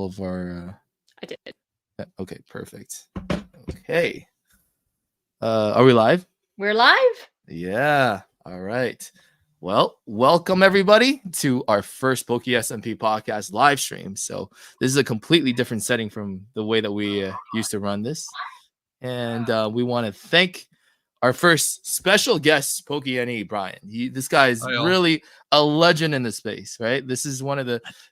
all of our? I did. Okay, perfect. Okay. Are we live? We're live. Yeah. All right. Well, welcome everybody to our first PokeS&P Podcast live stream. So this is a completely different setting from the way that we used to run this, and we want to thank our first special guest, PokeNE Brian. This guy is really a legend in the space, right? This is one of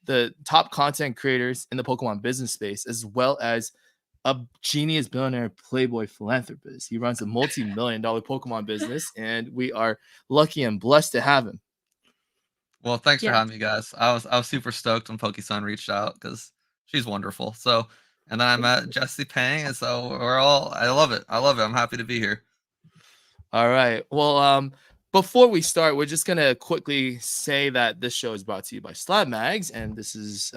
the top content creators in the Pokemon business space, as well as a genius billionaire playboy philanthropist. He runs a multi-million-dollar Pokemon business, and we are lucky and blessed to have him. Well, thanks for having me, guys. I was super stoked when PokeSun reached out because she's wonderful. So, and then I met Jesse Pang, and so I love it. I'm happy to be here. All right. Well, before we start, we're just gonna quickly say that this show is brought to you by Slab Mags, and this is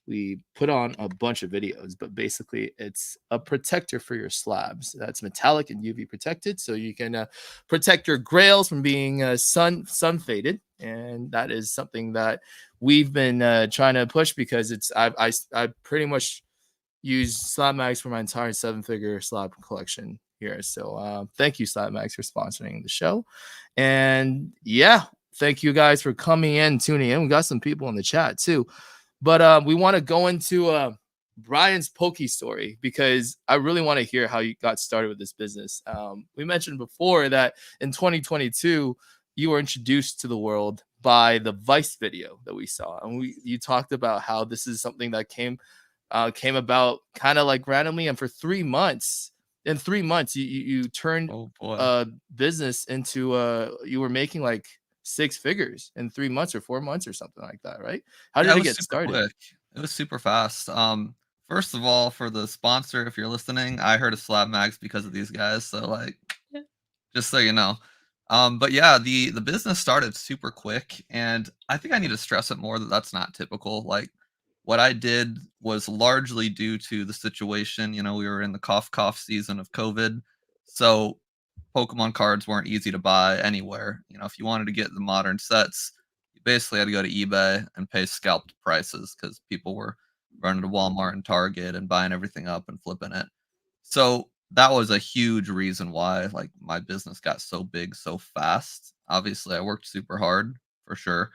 we put on a bunch of videos, but basically it's a protector for your slabs that's metallic and UV protected, so you can protect your grails from being sun faded, and that is something that we've been trying to push because I pretty much use Slab Mags for my entire 7-figure slab collection here. So thank you, Slab Mags, for sponsoring the show, and yeah, thank you guys for coming in, tuning in. We got some people in the chat too. But we want to go into Brian's Poke story because I really want to hear how you got started with this business. We mentioned before that in 2022, you were introduced to the world by the Vice video that we saw. And you talked about how this is something that came about kind of like randomly. And for 3 months, you turned a business into you were making like 6 figures in 3 months or 4 months or something like that, right? How did it get started? Quick. It was super fast. First of all, for the sponsor, if you're listening, I heard of Slab Mags because of these guys. So like, just so you know. But yeah, the business started super quick, and I think I need to stress it more that that's not typical. Like, what I did was largely due to the situation. You know, we were in the cough season of COVID, so Pokemon cards weren't easy to buy anywhere. You know, if you wanted to get the modern sets, you basically had to go to eBay and pay scalped prices because people were running to Walmart and Target and buying everything up and flipping it. So that was a huge reason why like my business got so big so fast. Obviously, I worked super hard for sure,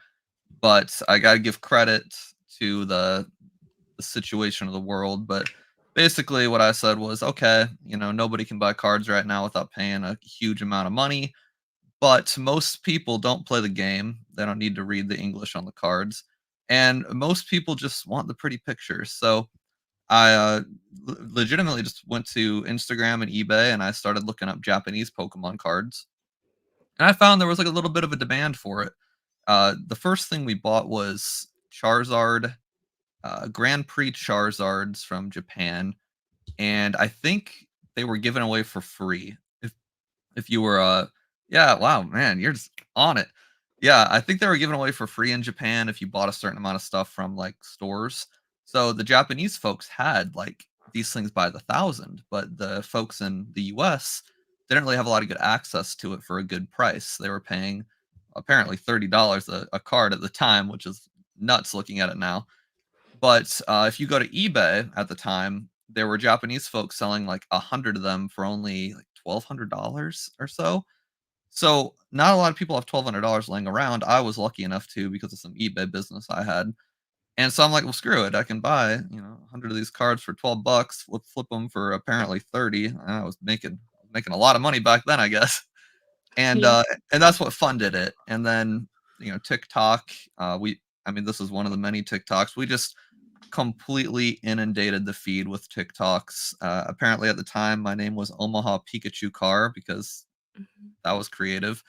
but I got to give credit to the situation of the world. But basically what I said was, okay, you know, nobody can buy cards right now without paying a huge amount of money, but most people don't play the game. They don't need to read the English on the cards, and most people just want the pretty pictures. So I legitimately just went to Instagram and eBay, and I started looking up Japanese Pokemon cards, and I found there was like a little bit of a demand for it. The first thing we bought was Charizard, Grand Prix Charizards from Japan, and I think they were given away for free. If you were yeah, wow, man, you're just on it. Yeah, I think they were given away for free in Japan if you bought a certain amount of stuff from like stores. So the Japanese folks had like these things by the thousand, but the folks in the US didn't really have a lot of good access to it for a good price. They were paying apparently $30 a card at the time, which is nuts looking at it now. But if you go to eBay at the time, there were Japanese folks selling like 100 of them for only like $1,200 or so. So not a lot of people have $1,200 laying around. I was lucky enough to because of some eBay business I had. And so I'm like, well, screw it. I can buy, 100 of these cards for $12. We'll flip them for apparently 30. I was making a lot of money back then, I guess. And that's what funded it. And then, TikTok, this is one of the many TikToks. We just completely inundated the feed with TikToks. Apparently at the time, my name was Omaha Pikachu Car because that was creative.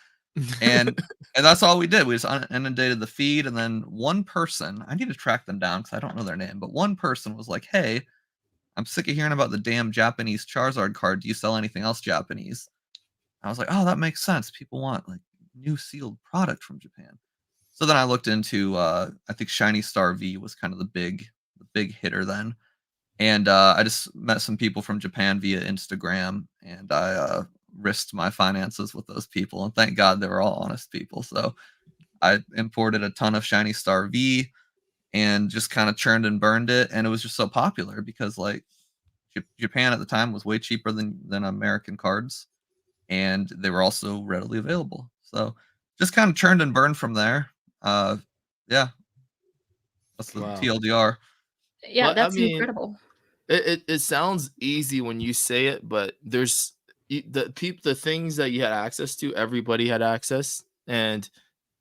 And that's all we did. We just inundated the feed. And then one person, I need to track them down because I don't know their name, but one person was like, hey, I'm sick of hearing about the damn Japanese Charizard card. Do you sell anything else Japanese? I was like, oh, that makes sense. People want like new sealed product from Japan. So then I looked into, I think Shiny Star V was kind of the big hitter then. And I just met some people from Japan via Instagram, and I risked my finances with those people. And thank God they were all honest people. So I imported a ton of Shiny Star V, and just kind of churned and burned it. And it was just so popular because like Japan at the time was way cheaper than American cards, and they were also readily available. So just kind of churned and burned from there. Uh, yeah, that's the Wow. TLDR. Yeah, But I that's mean, incredible. it sounds easy when you say it, but there's the things that you had access to, everybody had access, and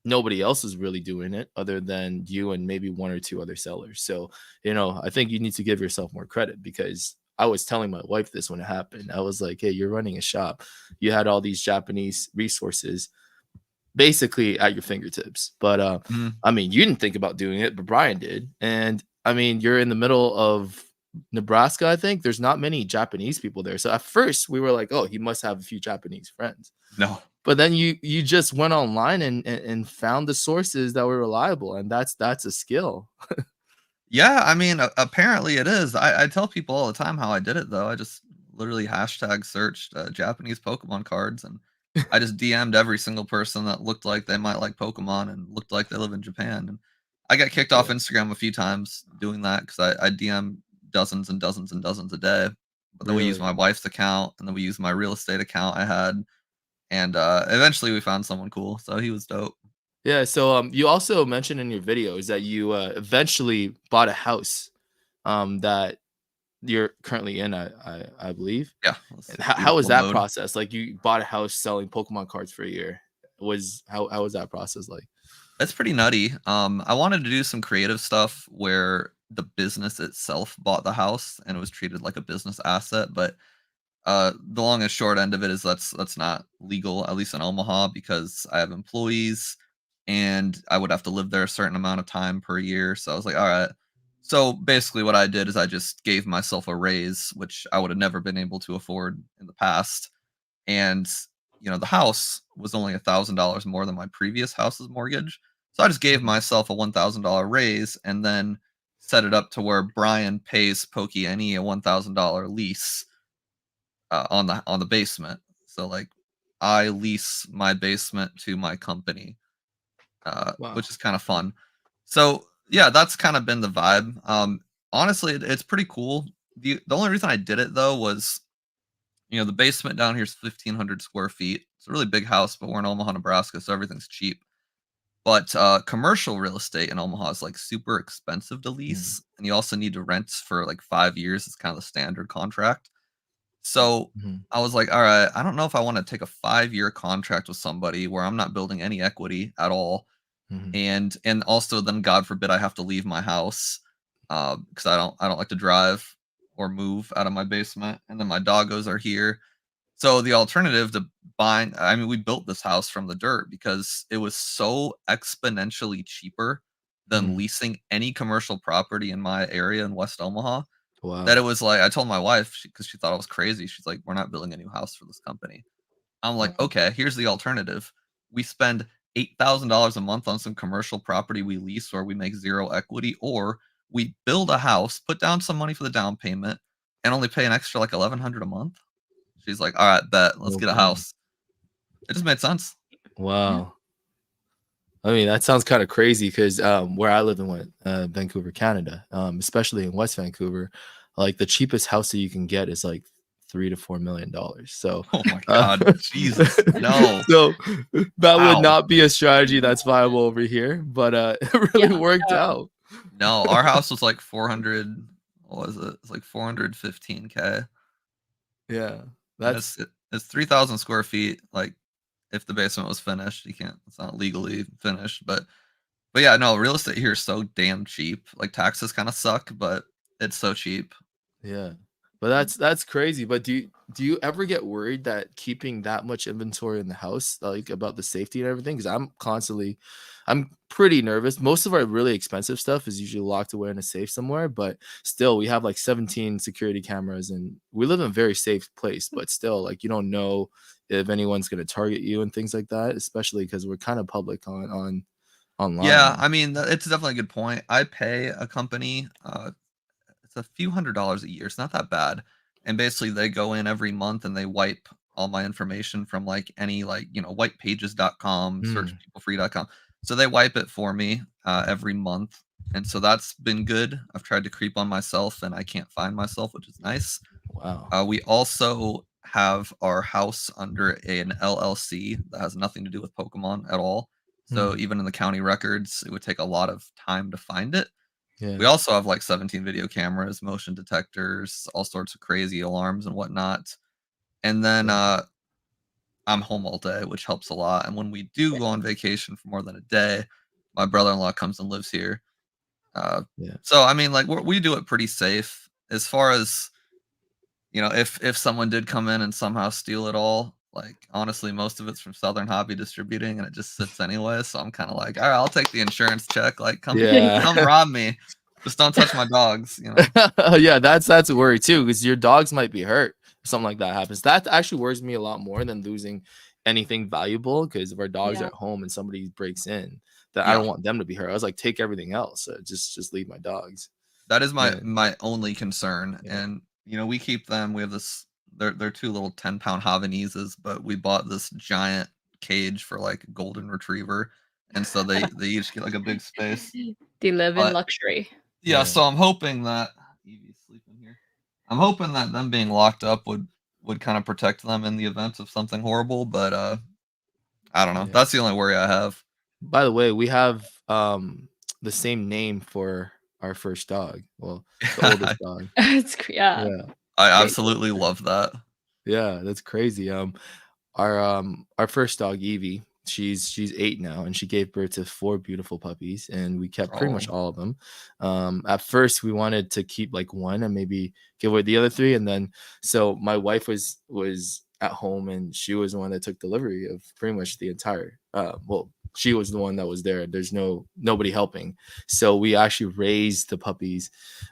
nobody else is really doing it other than you and maybe one or two other sellers. So, I think you need to give yourself more credit, because I was telling my wife this when it happened. I was like, hey, you're running a shop. You had all these Japanese resources basically at your fingertips. But Mhm. I mean, you didn't think about doing it, but Brian did. And I mean, you're in the middle of Nebraska, I think. There's not many Japanese people there. So at first we were like, oh, he must have a few Japanese friends. No. But then you just went online and found the sources that were reliable, and that's a skill. Yeah, I mean, apparently it is. I tell people all the time how I did it though. I just literally hashtag searched Japanese Pokemon cards, and I just DM'd every single person that looked like they might like Pokemon and looked like they live in Japan. And I got kicked off Yeah, Instagram a few times doing that because I DM dozens and dozens and dozens a day. But then we used really. my wife's account, and then we used my real estate account I had, and eventually we found someone cool. So he was dope. Yeah, so you also mentioned in your videos that you eventually bought a house that you're currently in, I believe. Yeah, And it's how was beautiful that mode. process? Like, you bought a house selling Pokemon cards for a year. How was that process like? That's pretty nutty. I wanted to do some creative stuff where the business itself bought the house and it was treated like a business asset, but the long and short end of it is that's not legal, at least in Omaha, because I have employees and I would have to live there a certain amount of time per year. So I was like, all right. So basically, what I did is I just gave myself a raise, which I would have never been able to afford in the past. And the house was only $1,000 more than my previous house's mortgage. So I just gave Mhm, myself a $1,000 raise and then set it up to where Brian pays PokeNE a $1,000 lease on the basement. So like I lease my basement to my company, which wow. is kind of fun. So yeah, that's kind of been the vibe. Honestly, it's pretty cool. The only reason I did it though was the basement down here is 1,500 square feet. It's a really big house, but we're in Omaha, Nebraska, so everything's cheap. But commercial real estate in Omaha is like super expensive to Mhm, lease, and you also need to rent for like 5 years. It's kind of the standard contract. So mhm, I was like, all right, I don't know if I want to take a 5 year contract with somebody where I'm not building any equity at all, mhm. and also then God forbid I have to leave my house because I don't like to drive or move out of my basement, and then my doggos are here. So the alternative to buying, I mean, we built this house from the dirt because it was so exponentially cheaper than Mhm. leasing any commercial property in my area in West Omaha that it Wow. was like, I told my wife because she thought I was crazy. She's like, we're not building a new house for this company. I'm like, Wow. okay, here's the alternative. We spend $8,000 a month on some commercial property we lease or we make zero equity, or we build a house, put down some money for the down payment, and only pay an extra like 1,100 a month. She's like, all right, bet, let's get a Okay. house. It just made sense. Yeah. Wow. I mean, that sounds kind of crazy, because where I live in Vancouver, Canada, especially in West Vancouver, like the cheapest house that you can get is like $3 to $4 million. So, Oh my uh, God, Jesus, no, so that would wow, not be a strategy that's viable over here, but it really Yeah. worked No. out. no. Our house was like 400. What was it? It's like 415K, Yeah, and that's it's 3,000 square feet. Like if the basement was finished, you can't. It's not legally finished, but yeah, no. Real estate here is so damn cheap. Like taxes kind of suck, but it's so cheap. Yeah. But that's crazy. But do you ever get worried that keeping that much inventory in the house, like about the safety and everything? Because I'm pretty nervous. Most of our really expensive stuff is usually locked away in a safe somewhere, but still we have like 17 security cameras, and we live in a very safe place, but still, like, you don't know if anyone's gonna target you and things like that, especially because we're kind of public on Yeah, online. I mean, it's definitely a good point. I pay a company, it's a few $100s a year. It's not that bad. And basically they go in every month and they wipe all my information from like any like, whitepages.com, Mm, searchpeoplefree.com. So they wipe it for me every month. And so that's been good. I've tried to creep on myself and I can't find myself, which is nice. Wow. We also have our house under an LLC that has nothing to do with Pokemon at all. So Hmm. even in the county records, it would take a lot of time to find it. We Yeah. also have like 17 video cameras, motion detectors, all sorts of crazy alarms and whatnot. And then Yeah. I'm home all day, which helps a lot. And when we do go on vacation for more than a day, my brother-in-law comes and lives here. Uh, Yeah. so I mean, like we do it pretty safe as far as if someone did come in and somehow steal it all. Like honestly, most of it's from Southern Hobby Distributing, and it just sits anyway. So I'm kind of like, all right, I'll take the insurance check. Like, Yeah. come rob me, just don't touch my dogs. Yeah, that's a worry too, because your dogs might be hurt if something like that happens. That actually worries me a lot more than losing anything valuable. Because if our dogs are Yeah. at home and somebody breaks in, that I Yeah, don't want them to be hurt. I was like, take everything else. Just leave my dogs. that is my And my only concern. yeah, And we keep them. We have this. They're two little 10-pound Havaneses, but we bought this giant cage for like golden retriever, and so they each get like a big space. They live in But luxury. yeah, yeah, so I'm hoping that Evie's sleeping here. I'm hoping that them being locked up would kind of protect them in the event of something horrible, but I don't know. yeah. That's the only worry I have. By the way, we have the same name for our first dog. Well, the oldest I dog. Yeah, Yeah, great. absolutely love that. yeah, that's crazy. Our first dog Evie, she's 8 now, and she gave birth to 4 beautiful puppies, and we kept pretty much Oh, all of them. At first we wanted to keep like one and maybe give away the other 3, and then so my wife was at home, and she was the one that took delivery of pretty much the entire well, she was the one that was there. There's nobody helping. So we actually raised the puppies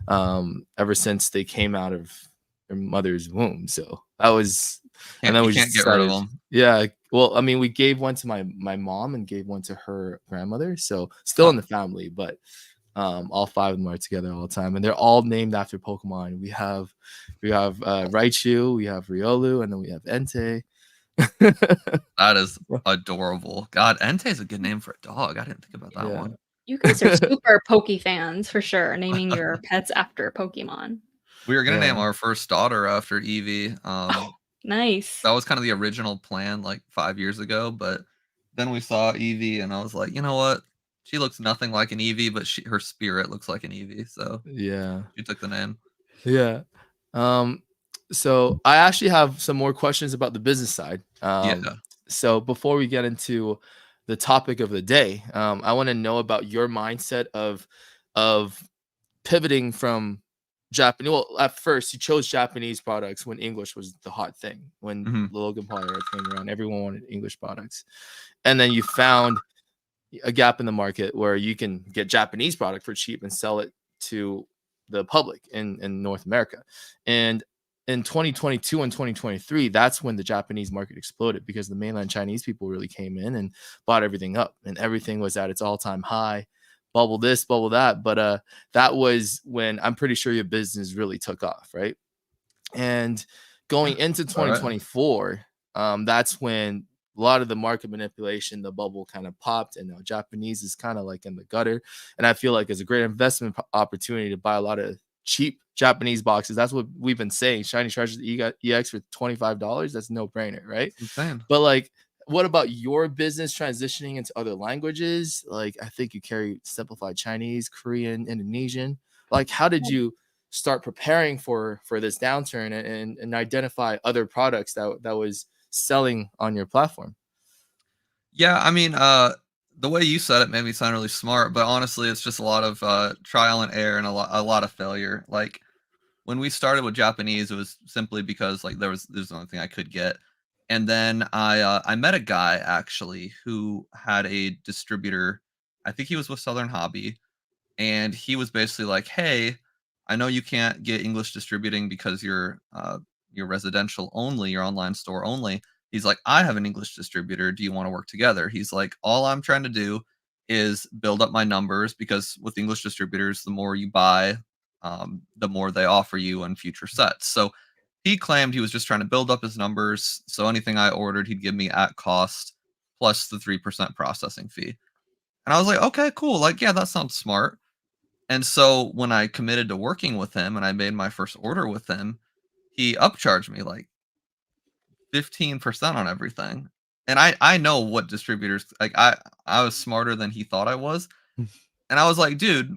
ever since they came out of their mother's womb. So that was, and can't then you we just can't get rid of decided, them. yeah. Well, I mean, we gave one to my mom and gave one to her grandmother. So still in the family, but all 5 of them are together all the time, and they're all named after Pokemon. We have Raichu, we have Riolu, and then we have Entei. That is adorable. God, Entei's a good name for a dog. I didn't think about that Yeah. one. You guys are super Poke fans for sure, naming your pets after Pokemon. We were gonna Yeah. name our first daughter after Evie. Oh, nice. That was kind of the original plan like 5 years ago, but then we saw Evie and I was like, you know what? She looks nothing like an Evie, but her spirit looks like an Evie, so Yeah. she took the name. Yeah. Um, so I actually have some more questions about the business side. Yeah. So before we get into the topic of the day, I want to know about your mindset of pivoting from Japanese. Well, at first you chose Japanese products when English was the hot thing. When Mhm. the Logan Paul era came around, everyone wanted English products, and then you found a gap in the market where you can get Japanese product for cheap and sell it to the public in North America. And in 2022 and 2023, that's when the Japanese market exploded because the mainland Chinese people really came in and bought everything up, and everything was at its all-time high. Bubble this, bubble that. But that was when I'm pretty sure your business really took off, right? And going into All right. 2024, that's when a lot of the market manipulation, the bubble kind of popped, and now Japanese is kind of like in the gutter. And I feel like it's a great investment opportunity to buy a lot of cheap Japanese boxes. That's what we've been saying. Shiny Treasures EX for $25. That's no brainer, right? Insane. But like, what about your business transitioning into other languages? Like, I think you carry simplified Chinese, Korean, Indonesian. Like, how did you start preparing for this downturn and identify other products that was selling on your platform? Yeah, I mean, the way you said it made me sound really smart, but honestly, it's just a lot of trial and error and a lot of failure. Like when we started with Japanese, it was simply because like there's the only thing I could get. And then I met a guy actually who had a distributor. I think he was with Southern Hobby, and he was basically like, "Hey, I know you can't get English distributing because you're residential only, your online store only." He's like, "I have an English distributor. Do you want to work together?" He's like, "All I'm trying to do is build up my numbers because with English distributors, the more you buy, the more they offer you on future sets." So he claimed he was just trying to build up his numbers. So anything I ordered, he'd give me at cost plus the 3% processing fee. And I was like, okay, cool. Like, yeah, that sounds smart. And so when I committed to working with him and I made my first order with him, he upcharged me like 15% on everything. And I know what distributors like I was smarter than he thought I was. And I was like, dude,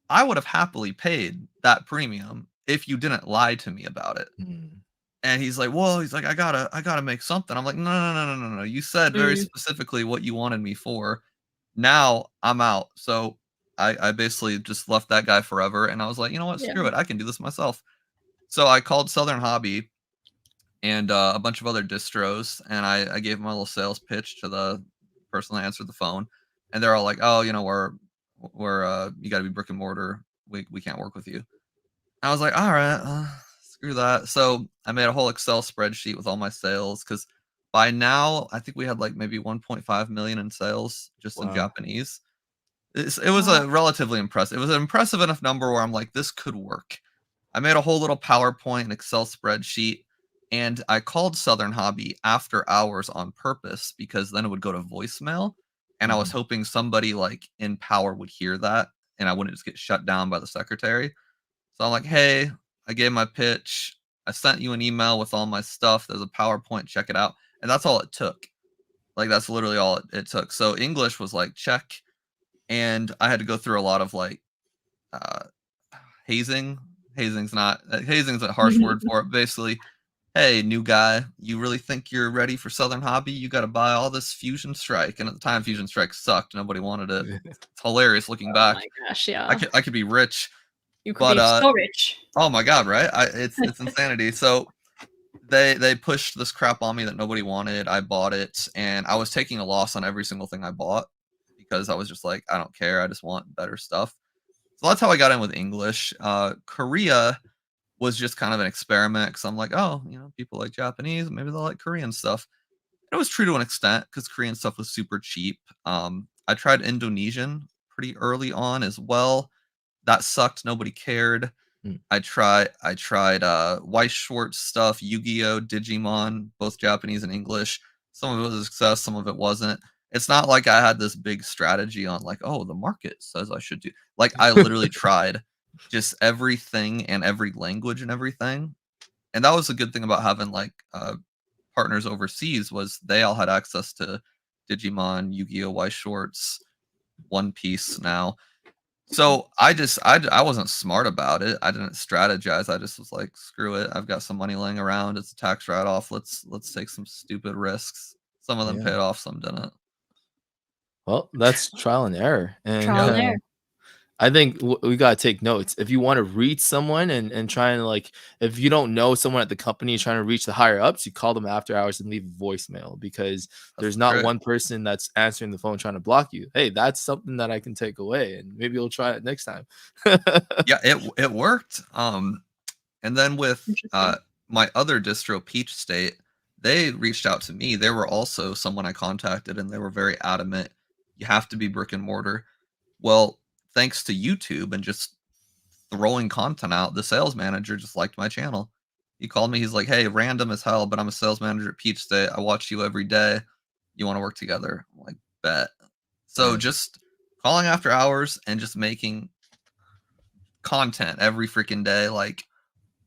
I would have happily paid that premium if you didn't lie to me about it. Mm. And he's like, well, he's like, I gotta make something. I'm like, no, no, no, no, no, no. You said very Mm, specifically what you wanted me for. Now I'm out. So I basically just left that guy forever. And I was like, you know what? yeah. Screw it. I can do this myself. So I called Southern Hobby and a bunch of other distros, and I gave them a little sales pitch to the person that answered the phone, and they're all like, "Oh, you know, we're you got to be brick and mortar. We can't work with you." I was like, "All right, screw that." So I made a whole Excel spreadsheet with all my sales because by now I think we had like maybe 1.5 million in sales just in Wow. Japanese. It was Wow. a relatively impressive. It was an impressive enough number where I'm like, this could work. I made a whole little PowerPoint and Excel spreadsheet, and I called Southern Hobby after hours on purpose because then it would go to voicemail, and I was Mhm. hoping somebody like in power would hear that, and I wouldn't just get shut down by the secretary. So I'm like, hey, I gave my pitch. I sent you an email with all my stuff. There's a PowerPoint. Check it out. And that's all it took. Like that's literally all it took. So English was like check, and I had to go through a lot of like uh, hazing. Hazing's a harsh word for it. Basically, hey, new guy, you really think you're ready for Southern Hobby? You got to buy all this Fusion Strike. And at the time, Fusion Strike sucked. Nobody wanted it. It's hilarious looking Oh back. my gosh, I yeah. could be rich, You could but be so rich. oh my god, right? It's insanity. So they pushed this crap on me that nobody wanted. I bought it, and I was taking a loss on every single thing I bought because I was just like, I don't care. I just want better stuff. So that's how I got in with English. Korea was just kind of an experiment because I'm like, oh, you know, people like Japanese, maybe they'll like Korean stuff. It was true to an extent because Korean stuff was super cheap. I tried Indonesian pretty early on as well. That sucked. Nobody cared. Mm. I tried Weiss Schwartz stuff, Yu-Gi-Oh, Digimon, both Japanese and English. Some of it was a success, some of it wasn't. It's not like I had this big strategy on like, oh, the market says I should do. Like I literally tried just everything and every language and everything. And that was a good thing about having like partners overseas was they all had access to Digimon, Yu-Gi-Oh, Weiss Schwartz, One Piece now. So I wasn't smart about it. I didn't strategize. I just was like, screw it. I've got some money laying around. It's a tax write-off. Let's take some stupid risks. Some of them Yeah. paid off, some didn't. Well, that's trial and error, and Trial Yeah. and error. I think we gotta take notes. If you want to reach someone and try and like, if you don't know someone at the company trying to reach the higher ups, you call them after hours and leave a voicemail because That's there's the not trick. one person that's answering the phone trying to block you. Hey, that's something that I can take away, and maybe you'll try it next time. Yeah, it worked. And then with Interesting. my other distro, Peach State, they reached out to me. They were also someone I contacted, and they were very adamant. You have to be brick and mortar. Well, thanks to YouTube and just throwing content out, the sales manager just liked my channel. He called me. He's like, "Hey, random as hell, but I'm a sales manager at Peach State. I watch you every day. You want to work together?" I'm like, bet. So Nice. just calling after hours and just making content every freaking day. Like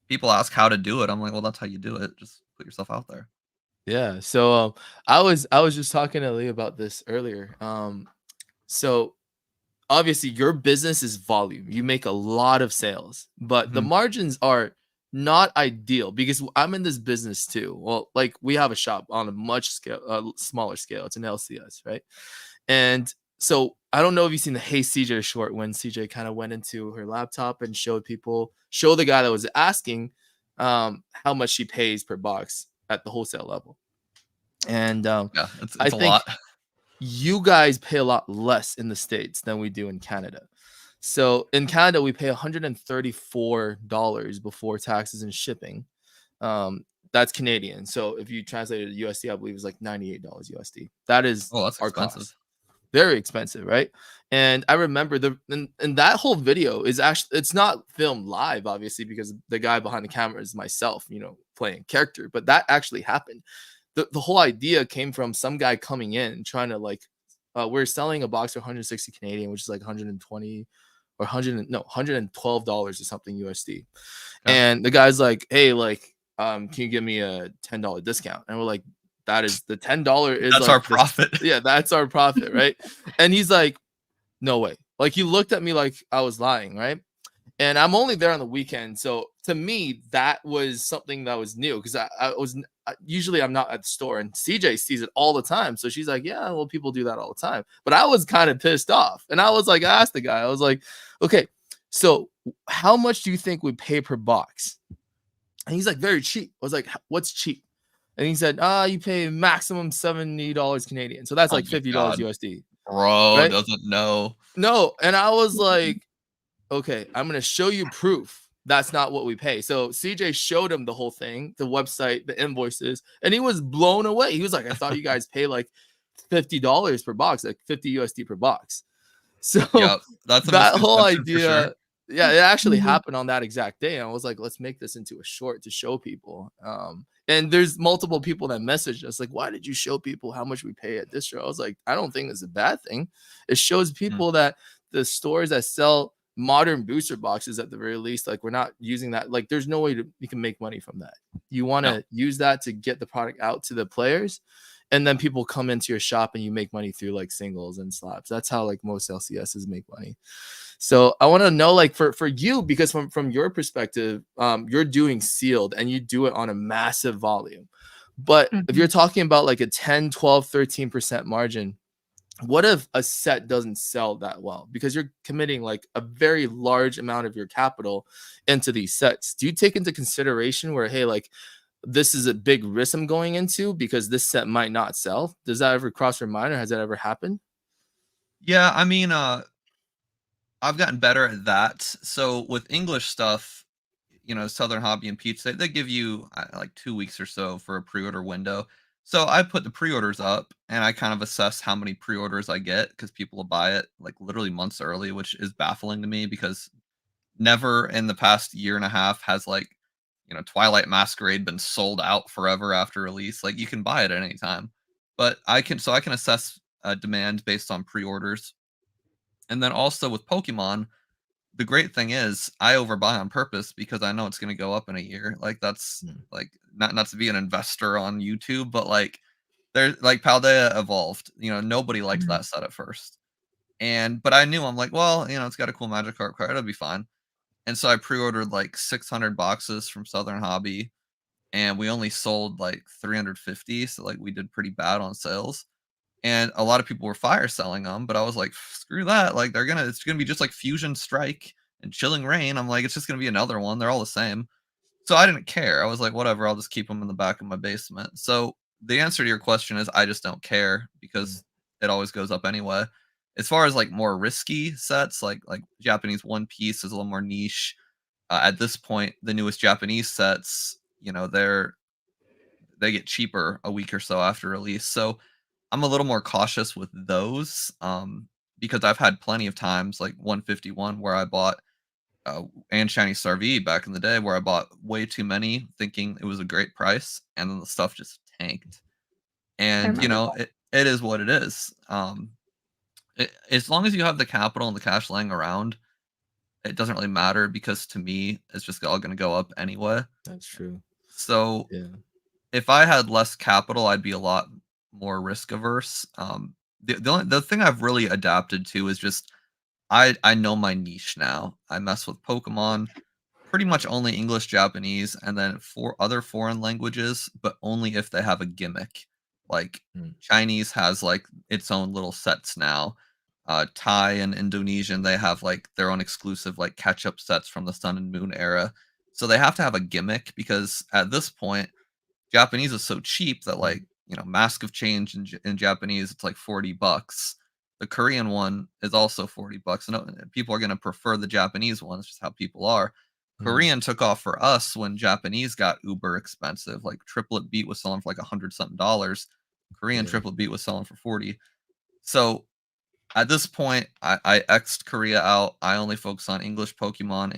people ask how to do it. I'm like, well, that's how you do it. Just put yourself out there. Yeah. So I was just talking to Lee about this earlier. So obviously your business is volume. You make a lot of sales, but the Mhm. margins are not ideal because I'm in this business too. Well, like we have a shop on a much smaller scale. It's an LCS, right? And so I don't know if you've seen the Hey CJ short when CJ kind of went into her laptop and show the guy that was asking how much she pays per box at the wholesale level. And Yeah, I it's a think lot. you guys pay a lot less in the States than we do in Canada. So in Canada, we pay $134 before taxes and shipping. That's Canadian. So if you translate it to USD, I believe it's like $98 USD. That is Oh, that's our expensive. cost. Very expensive, right? And I remember and that whole video is actually it's not filmed live, obviously, because the guy behind the camera is myself, playing character. But that actually happened. The whole idea came from some guy coming in trying to like we're selling a box for 160 Canadian, which is like 120 or $112 or something USD. Yeah. And the guy's like, hey, like, can you give me a $10 discount? And we're like, that is the $10 is That's like our profit. yeah, that's our profit, right? And he's like, no way. Like, he looked at me like I was lying, right? And I'm only there on the weekend, so to me that was something that was new, because usually I'm not at the store, and CJ sees it all the time. So she's like, yeah, well, people do that all the time. But I was kind of pissed off, and I was like, I asked the guy, I was like, okay, so how much do you think we pay per box? And he's like, very cheap. I was like, what's cheap? And he said, you pay maximum $70 Canadian. So that's Oh like my $50 God. USD. Bro Right? doesn't know. No. And I was like, okay, I'm going to show you proof that's not what we pay. So CJ showed him the whole thing, the website, the invoices, and he was blown away. He was like, I thought you guys pay like $50 per box, like 50 USD per box. So Yep, that's a that whole misconception for sure. idea, yeah, it actually Mhm. happened on that exact day. And I was like, let's make this into a short to show people. And there's multiple people that messaged us like, why did you show people how much we pay at this show? I was like, I don't think it's a bad thing. It shows people that the stores that sell modern booster boxes, at the very least, like, we're not using that. Like, there's no way you can make money from that. You want to use that to get the product out to the players, and then people come into your shop and you make money through like singles and slaps. That's how like most LCSs make money. So I want to know, like, for you, because from your perspective, you're doing sealed and you do it on a massive volume. But if you're talking about like a 10, 12, 13% margin, what if a set doesn't sell that well? Because you're committing like a very large amount of your capital into these sets. Do you take into consideration where, hey, like, this is a big risk I'm going into because this set might not sell? Does that ever cross your mind, or has that ever happened? Yeah, I mean, I've gotten better at that. So with English stuff, Southern Hobby and Peach, they give you like 2 weeks or so for a pre-order window. So I put the pre-orders up and I kind of assess how many pre-orders I get, because people will buy it like literally months early, which is baffling to me because never in the past year and a half has like, Twilight Masquerade been sold out forever after release. Like, you can buy it at any time. But I can assess demand based on pre-orders. And then also with Pokemon, the great thing is I overbuy on purpose because I know it's going to go up in a year. Like, that's like, not to be an investor on YouTube, but like, there's like Paldea evolved. Nobody liked that set at first. But I knew, I'm like, well, it's got a cool Magikarp card, it'll be fine. And so I pre-ordered like 600 boxes from Southern Hobby, and we only sold like 350, so like we did pretty bad on sales. And a lot of people were fire selling them, but I was like, screw that. Like, it's gonna be just like Fusion Strike and Chilling Rain. I'm like, it's just gonna be another one. They're all the same. So I didn't care. I was like, whatever, I'll just keep them in the back of my basement. So the answer to your question is I just don't care because it always goes up anyway. As far as like more risky sets, like Japanese One Piece is a little more niche. At this point, the newest Japanese sets, they get cheaper a week or so after release. So I'm a little more cautious with those, because I've had plenty of times, like 151, where I bought and Shiny Star V back in the day, where I bought way too many thinking it was a great price, and then the stuff just tanked. And remember it is what it is. As long as you have the capital and the cash laying around, it doesn't really matter, because to me, it's just all going to go up anyway. That's true. So Yeah. if I had less capital, I'd be a lot more risk averse. The thing I've really adapted to is just I know my niche now. I mess with Pokemon, pretty much only English, Japanese, and then 4 other foreign languages, but only if they have a gimmick. Like, Chinese has like its own little sets now. Thai and Indonesian, they have like their own exclusive like catch-up sets from the Sun and Moon era. So they have to have a gimmick, because at this point, Japanese is so cheap that, like, Mask of Change in Japanese, it's like $40. The Korean one is also $40, and people are going to prefer the Japanese one. It's just how people are. Korean took off for us when Japanese got uber expensive. Like, Triplet Beat was selling for like $100 something. Korean Triplet Beat was selling for 40. So at this point, I X'd Korea out. I only focus on English Pokemon,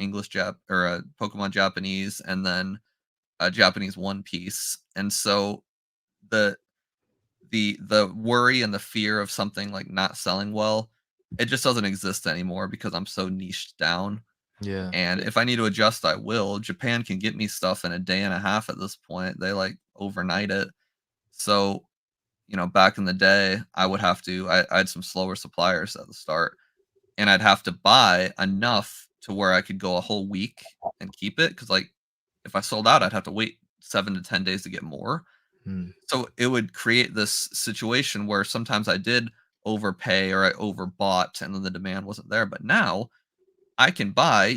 Pokemon Japanese, and then Japanese One Piece. And so the worry and the fear of something like not selling well it just doesn't exist anymore because I'm so niched down. Yeah. And if I need to adjust, I will. Japan can get me stuff in a day and a half at this point. They like overnight it. So, back in the day, I would have to, I had some slower suppliers at the start, and I'd have to buy enough to where I could go a whole week and keep it. Cause like if I sold out, I'd have to wait 7 to 10 days to get more. Mm, So it would create this situation where sometimes I did overpay or I overbought and then the demand wasn't there. But now I can buy,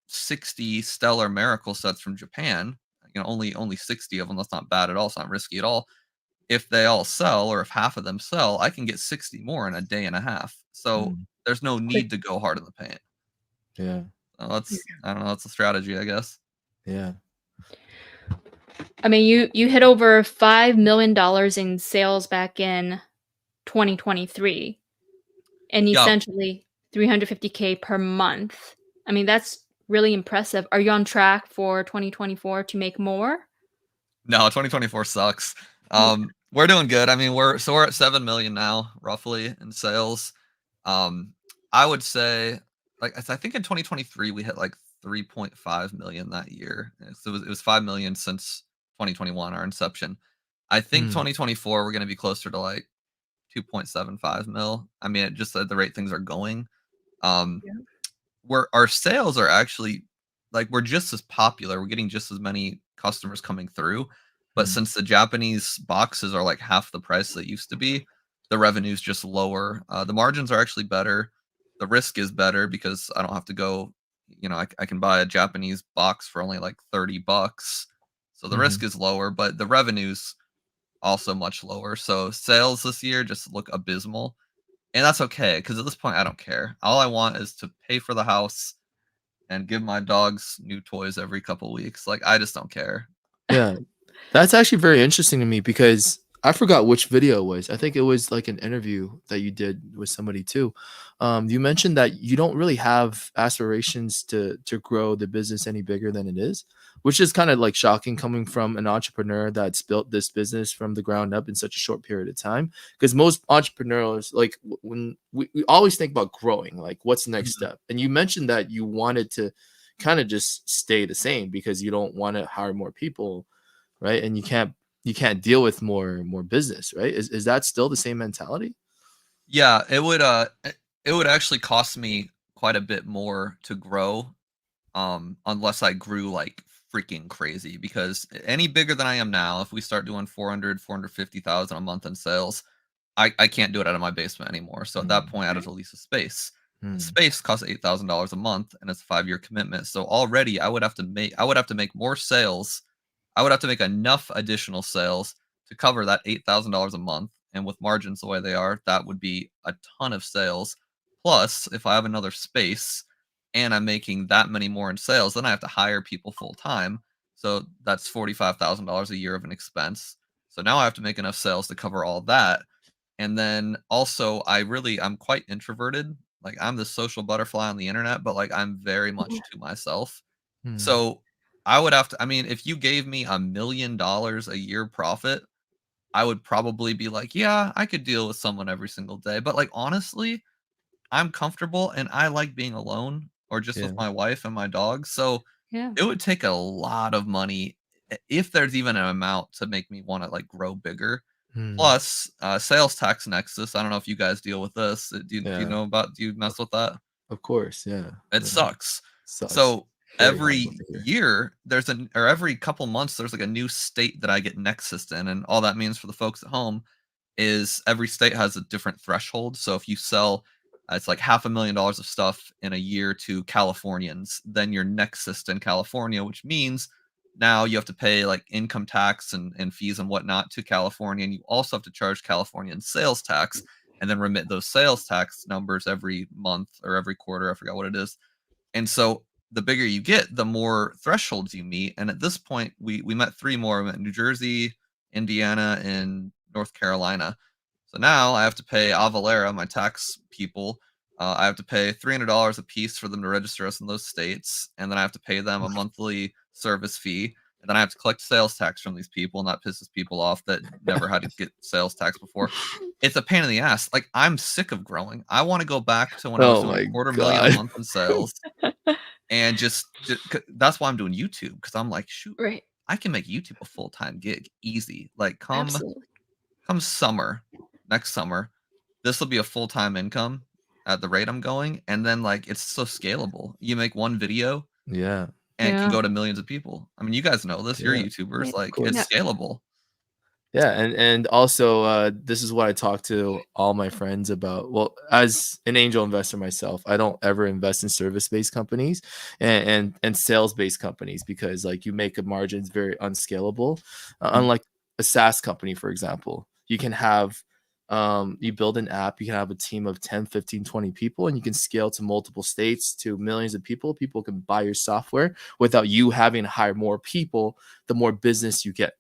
60 stellar miracle sets from Japan. Only 60 of them. That's not bad at all. It's not risky at all. If they all sell or if half of them sell, I can get 60 more in a day and a half. So mm, there's no Quick. need to go hard in the paint. yeah. So I don't know, that's a strategy, I guess. Yeah. I mean, you hit over $5 million in sales back in 2023, and Yeah. essentially 350K per month. I mean, that's really impressive. Are you on track for 2024 to make more? No, 2024 sucks. Okay. We're doing good. I mean, we're at 7 million now, roughly, in sales. Um, I would say, like, I think in 2023 we hit like 3.5 million that year. So it was 5 million since 2021, our inception. I think Mm, 2024 we're going to be closer to like 2.75 mil. I mean, just at the rate things are going. Um, Yeah. where our sales are actually like we're just as popular. We're getting just as many customers coming through. But mm, since the Japanese boxes are like half the price they used to be, the revenue's just lower. The margins are actually better. The risk is better because I don't have to go, I can buy a Japanese box for only like $30. So the risk mhm. is lower, but the revenue's also much lower. So sales this year just look abysmal. And that's okay because at this point I don't care. All I want is to pay for the house and give my dogs new toys every couple weeks. Like I just don't care. Yeah. That's actually very interesting to me because I forgot which video it was. I think it was like an interview that you did with somebody too. You mentioned that you don't really have aspirations to grow the business any bigger than it is, which is kind of like shocking coming from an entrepreneur that's built this business from the ground up in such a short period of time. Because most entrepreneurs, like when we always think about growing, like what's the next Mhm. step? And you mentioned that you wanted to kind of just stay the same because you don't want to hire more people, right? And you can't deal with more business, right? Is that still the same mentality? Yeah, it would actually cost me quite a bit more to grow unless I grew like freaking crazy because any bigger than I am now, if we start doing 450,000 a month in sales, I can't do it out of my basement anymore. So at that Mm, point, I'd have Right. to lease a space. A mm, space costs $8,000 a month, and it's a 5-year commitment. So already, I would have to make more sales. I would have to make enough additional sales to cover that $8,000 a month. And with margins the way they are, that would be a ton of sales. Plus, if I have another space and I'm making that many more in sales, then I have to hire people full time. So that's $45,000 a year of an expense. So now I have to make enough sales to cover all that. And then also I'm quite introverted. Like I'm the social butterfly on the internet, but like I'm very much to myself. mm, So I would have to I mean, if you gave me $1 million a year profit, I would probably be like, yeah, I could deal with someone every single day. But like honestly, I'm comfortable and I like being alone or just yeah. with my wife and my dog. So Yeah. it would take a lot of money if there's even an amount to make me want to like grow bigger. Mm, Plus, sales tax nexus. I don't know if you guys deal with this. Do you yeah. know about? Do you Of, mess with that? of course, yeah. It Yeah. sucks. Sucks. So Very horrible every to hear. year or every couple months there's like a new state that I get nexus in, and all that means for the folks at home is every state has a different threshold. So if you sell, it's like $500,000 of stuff in a year to Californians, then you're nexused in California, which means now you have to pay like income tax and fees and whatnot to California. And you also have to charge Californian sales tax and then remit those sales tax numbers every month or every quarter. I forgot what it is. And so the bigger you get, the more thresholds you meet. And at this point, we met three more. We met New Jersey, Indiana, and North Carolina. So now I have to pay Avalera, my tax people. I have to pay $300 a piece for them to register us in those states, and then I have to pay them a monthly service fee. and then I have to collect sales tax from these people, and that pisses people off that never had to get sales tax before. It's a pain in the ass. Like, I'm sick of growing. I want to go back to when I was Oh doing my a quarter million a god. month in sales, and that's why I'm doing YouTube, because I'm like, shoot, Right. I can make YouTube a full-time gig easy. Like, Absolutely. come summer, next summer, this will be a full-time income at the rate I'm going, and then, like, it's so scalable. You make one video Yeah. and it can Yeah. go to millions of people. I mean, you guys know this, you're Yeah. YouTubers, Yeah. Of like, it's Yeah. course. scalable. Yeah, and also this is what I talk to all my friends about. Well, as an angel investor myself, I don't ever invest in service-based companies and sales-based companies because like you make a margin, it's very unscalable. Mhm. Unlike a SaaS company, for example, you can have you build an app, you can have a team of 10, 15, 20 people, and you can scale to multiple states to millions of people. People can buy your software without you having to hire more people, the more business you get.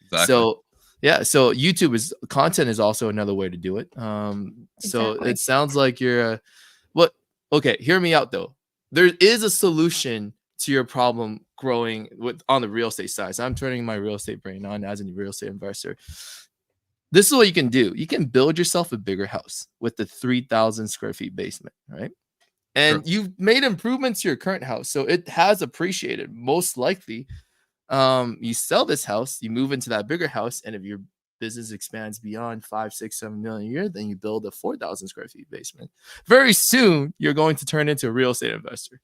Exactly. So yeah, so YouTube is content is also another way to do it. So Exactly. it sounds like you're what okay, hear me out though. There is a solution to your problem growing with on the real estate side. So I'm turning my real estate brain on as a real estate investor. This is what you can do. You can build yourself a bigger house with the 3,000 square feet basement, right? True. And you've made improvements to your current house. So it has appreciated most likely you sell this house, you move into that bigger house, and if your business expands beyond 5, 6, 7 million a year, then you build a 4,000 square feet basement. Very soon, you're going to turn into a real estate investor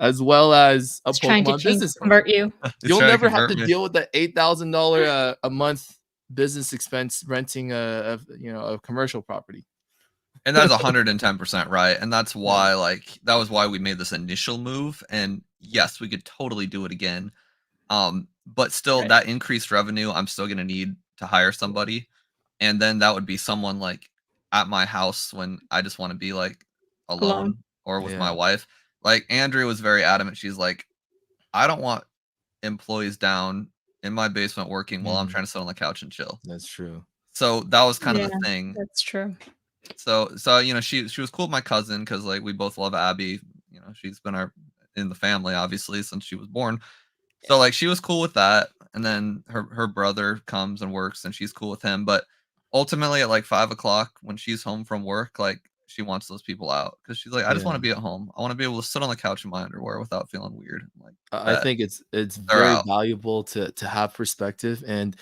as well as a It's trying to Pokemon change business owner. convert you. It's You'll trying to never have convert to me. deal with the $8,000 a month business expense renting a commercial property. And that's 110% right. And that's Yeah. why, like, that was why we made this initial move. And yes, we could totally do it again. But still, Right. that increased revenue, I'm still gonna need to hire somebody. And then that would be someone like at my house when I just want to be like Alone. alone or with my Yeah. wife. Like Andrea was very adamant. She's like, I don't want employees down in my basement working while I'm Mhm. trying to sit on the couch and chill. That's true. So that was kind of Yeah, the thing. that's true. So she was cool with my cousin because like we both love Abby. She's been our in the family obviously since she was born. So like she was cool with that, and then her brother comes and works, and she's cool with him. But ultimately, at like 5 o'clock when she's home from work, like she wants those people out because she's like, I just want Yeah. to be at home. I want to be able to sit on the couch in my underwear without feeling weird. I'm like I that think it's they're very out. valuable to have perspective, and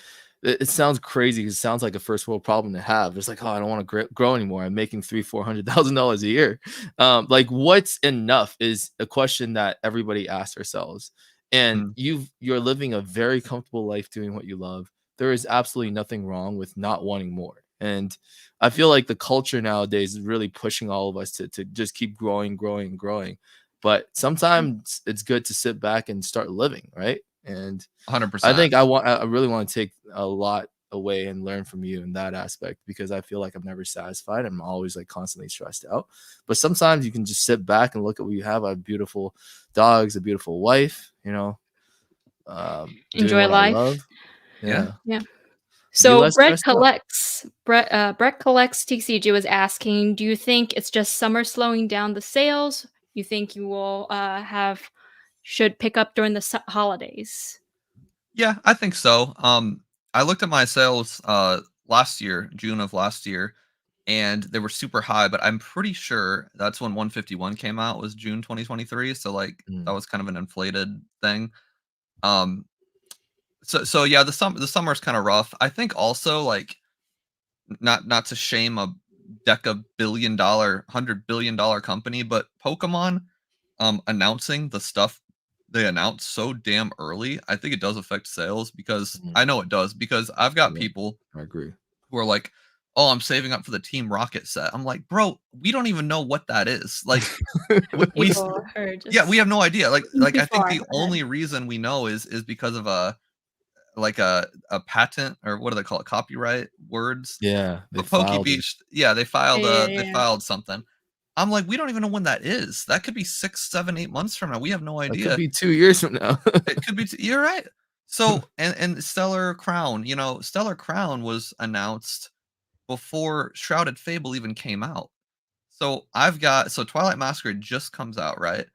it sounds crazy. It sounds like a first world problem to have. It's like, oh, I don't want to grow anymore. I'm making $400,000 a year. Like, what's enough is a question that everybody asks ourselves. And Mhm, you're living a very comfortable life doing what you love. There is absolutely nothing wrong with not wanting more. And I feel like the culture nowadays is really pushing all of us to just keep growing, growing, growing. But sometimes it's good to sit back and start living, right? And I 100%. think I really want to take a lot away and learn from you in that aspect because I feel like I'm never satisfied. I'm always like constantly stressed out. But sometimes you can just sit back and look at what you have. I have beautiful dogs, a beautiful wife, doing Enjoy what I life. love. Yeah. Yeah. Yeah. Be So less stressed out. Brett collects TCG was asking, do you think it's just summer slowing down the sales? You think you will should pick up during the holidays? Yeah, I think so. I looked at my sales last year, June of last year, and they were super high, but I'm pretty sure that's when 151 came out was June 2023. So like that Mm. was kind of an inflated thing. Um so yeah, the summer's kind of rough. I think also like not to shame a deca billion-dollar, $100 billion company, but Pokemon announcing the stuff they announced so damn early, I think it does affect sales because Mhm. I know it does because I've got Yeah, people I agree. who are like, "Oh, I'm saving up for the Team Rocket set." I'm like, "Bro, we don't even know what that is." Like People are yeah, we just have no idea. Like thinking too I think far the ahead. only reason we know is because of a patent or what do they call it? Copyright words. Yeah, they But Pokey filed it. Beach, yeah, Yeah, they yeah. filed something. I'm like, we don't even know when that is. That could be 6, 7, 8 months from now. We have no It could idea. be 2 years from now. It could be you're right. So, and Stellar Crown, Stellar Crown was announced before Shrouded Fable even came out. So Twilight Masquerade just comes out, right?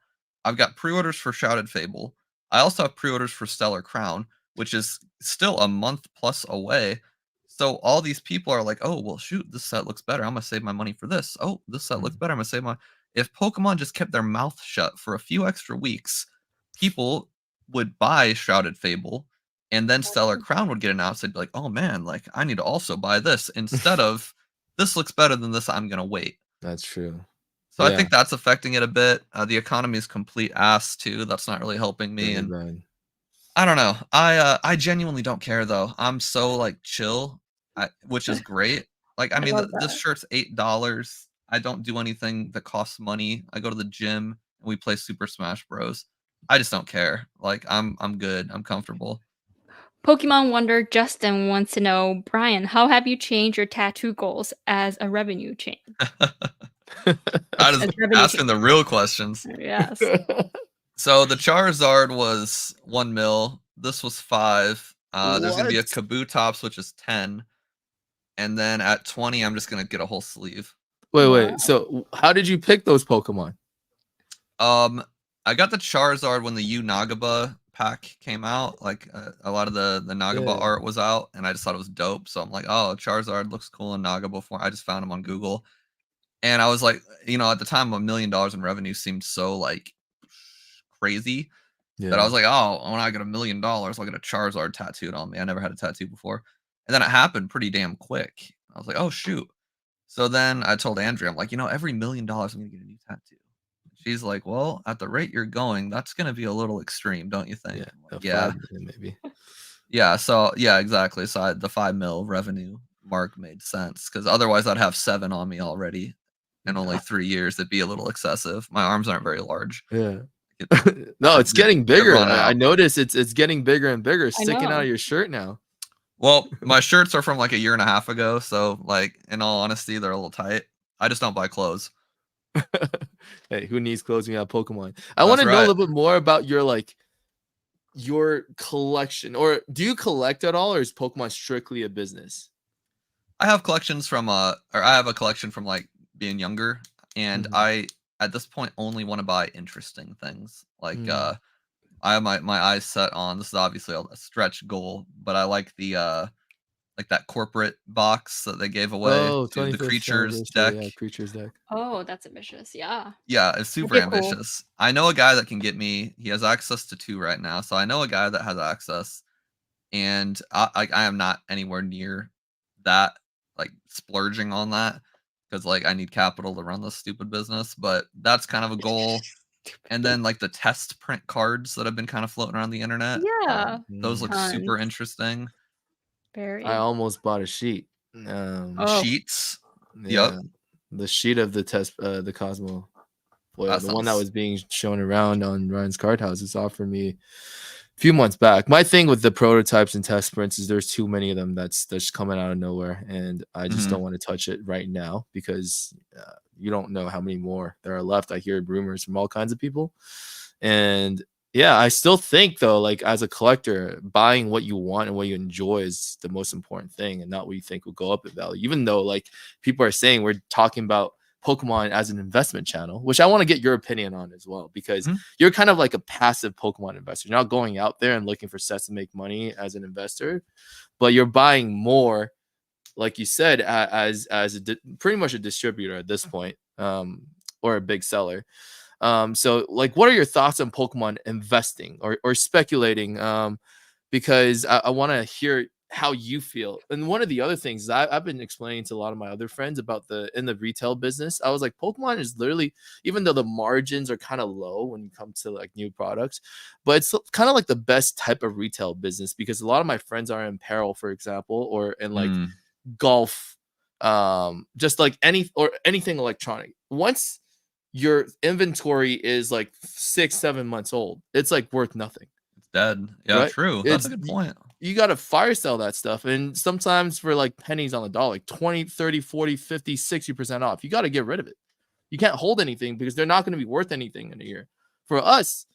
I've got pre-orders for Shrouded Fable. I also have pre-orders for Stellar Crown. which is still a month plus away. So all these people are like, oh, well, shoot, this set looks better. I'm going to save my money for this. Oh, this set looks better. I'm going to save my. If Pokemon just kept their mouth shut for a few extra weeks, people would buy Shrouded Fable, and then Stellar Crown would get announced. They'd be like, oh man, like I need to also buy this instead of this looks better than this. I'm going to wait. That's true. So I think that's affecting it a bit. The economy is complete ass too. That's not really helping me. Really And bad. I don't know. I genuinely don't care though. I'm so like chill, which is great. Like I mean, love this that. shirt's $8. I don't do anything that costs money. I go to the gym and we play Super Smash Bros. I just don't care. Like I'm good. I'm comfortable. Pokemon Wonder Justin wants to know, Brian, how have you changed your tattoo goals as a revenue chain? I just As revenue asking the real questions. Yes. So the Charizard was 1 mil. This was 5. There's gonna be a What? Kabutops, which is 10. And then at 20, I'm just gonna get a whole sleeve. Wait. Wow. So how did you pick those Pokemon? I got the Charizard when the U Nagaba pack came out. Like a lot of the Nagaba Yeah. art was out, and I just thought it was dope. So I'm like, oh, Charizard looks cool in Nagaba form. I just found him on Google, and I was like, at the time, $1 million in revenue seemed so like crazy that I was like, oh, when I get $1 million, I'll get a Charizard tattooed on me. I never had a tattoo before, and then it happened pretty damn quick. I was like, oh shoot. So then I told Andrea, I'm like, every $1 million, I'm gonna get a new tattoo. She's like, well, at the rate you're going, that's going to be a little extreme, don't you think? Yeah. Like, 5 million maybe. yeah. So yeah, exactly. So the 5 mil revenue mark made sense because otherwise I'd have 7 on me already in only 3 years. It'd be a little excessive. My arms aren't very large. Yeah. No, it's getting Get bigger. run I out. noticed it's getting bigger and bigger, I sticking out know. of your shirt now. Well, my shirts are from like a year and a half ago. So like, in all honesty, they're a little tight. I just don't buy clothes. Hey, who needs clothes when you have Pokemon? I want That's to know a right. little bit more about your collection, or do you collect at all, or is Pokemon strictly a business? I have collections from or I have a collection from like being younger, and Mhm. I at this point only want to buy interesting things. Like Mm. I have my eyes set on, this is obviously a stretch goal, but I like the like that corporate box that they gave away Oh, to the 25th creatures anniversary, deck. yeah, creatures deck. Oh, that's ambitious. Yeah. Yeah, it's super Okay, cool. ambitious. I know a guy that can get me. He has access to 2 right now, so I know a guy that has access, and I am not anywhere near that, like splurging on that because like I need capital to run this stupid business. But that's kind of a goal. And then like the test print cards that have been kind of floating around the internet. Yeah. Those look Tons. super interesting. I Very. almost bought a sheet. Oh. Sheets. Yeah, Yep. the sheet of the Cosmo foil, That the one that sounds was being shown around on Ryan's Card House. It's offered me a few months back. My thing with the prototypes and test prints is there's too many of them that's coming out of nowhere, and I just don't want to touch it right now because you don't know how many more there are left. I hear rumors from all kinds of people, and yeah, I still think though, like as a collector, buying what you want and what you enjoy is the most important thing, and not what you think will go up in value. Even though like people are saying we're talking about Pokemon as an investment channel, which I want to get your opinion on as well, because you're kind of like a passive Pokemon investor. You're not going out there and looking for sets to make money as an investor, but you're buying more, like you said, as pretty much a distributor at this point, or a big seller. So like, what are your thoughts on Pokemon investing or speculating? Because I want to hear how you feel. And one of the other things is I've been explaining to a lot of my other friends about in the retail business. I was like, Pokemon is literally, even though the margins are kind of low when you come to like new products, but it's kind of like the best type of retail business because a lot of my friends are in apparel, for example, or in like golf, just like anything electronic. Once your inventory is like 6-7 months old, it's like worth nothing. It's dead. Yeah, right? true. That's a good point. You got to fire sell that stuff, and sometimes for like pennies on the dollar, like 20, 30, 40, 50, 60% off. You got to get rid of it. You can't hold anything because they're not going to be worth anything in a year. For us,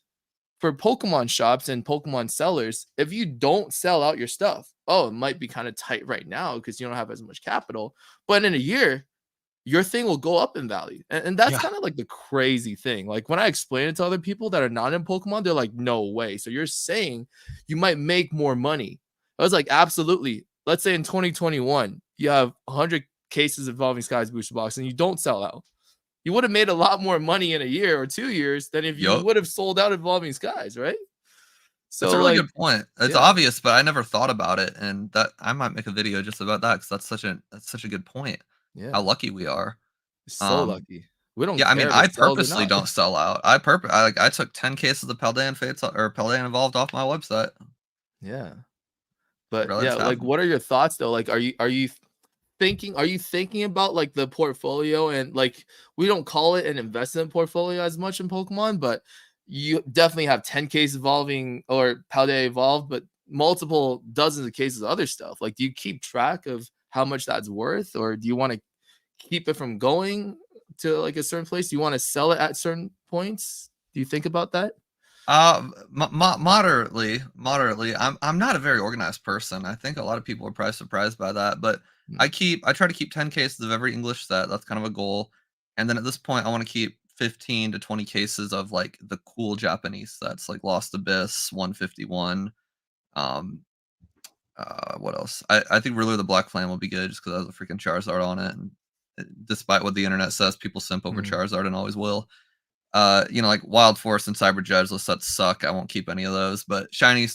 for Pokemon shops and Pokemon sellers, if you don't sell out your stuff, it might be kind of tight right now because you don't have as much capital, but in a year your thing will go up in value. And that's Yeah. kind of like the crazy thing. Like when I explain it to other people that are not in Pokemon, they're like, no way. So you're saying you might make more money. I was like, absolutely. Let's say in 2021, you have 100 cases of Evolving Skies booster box and you don't sell out. You would have made a lot more money in a year or 2 years than if you Yup. would have sold out Evolving Skies, right? That's So a really like, good point. It's yeah, obvious, but I never thought about it, and that I might make a video just about that because that's such a good point. yeah, How lucky we are. so Um, lucky. We don't yeah, I mean, care if I it sells or purposely not. don't sell out. I took 10 cases of Paldean Fates or Paldean Evolved off my website. Yeah. But Really, yeah, just like happened. what are your thoughts though? Like are you thinking about like the portfolio, and like we don't call it an investment portfolio as much in Pokemon, but you definitely have 10 cases evolving or Paldea evolved, but multiple dozens of cases of other stuff. Like do you keep track of how much that's worth, or do you want to keep it from going to like a certain place? Do you want to sell it at certain points? Do you think about that? Moderately. I'm not a very organized person. I think a lot of people are probably surprised by that, but Mm. I try to keep 10 cases of every English set. That's kind of a goal. And then at this point, I want to keep 15 to 20 cases of like the cool Japanese sets, like Lost Abyss, 151. Um, what else? I think Ruler of the Black Flame will be good just because it has a freaking Charizard on it. And despite what the internet says, people simp over Mm. Charizard and always will. Like Wild Force and Cyber Judge, those sets suck. I won't keep any of those. But Shiny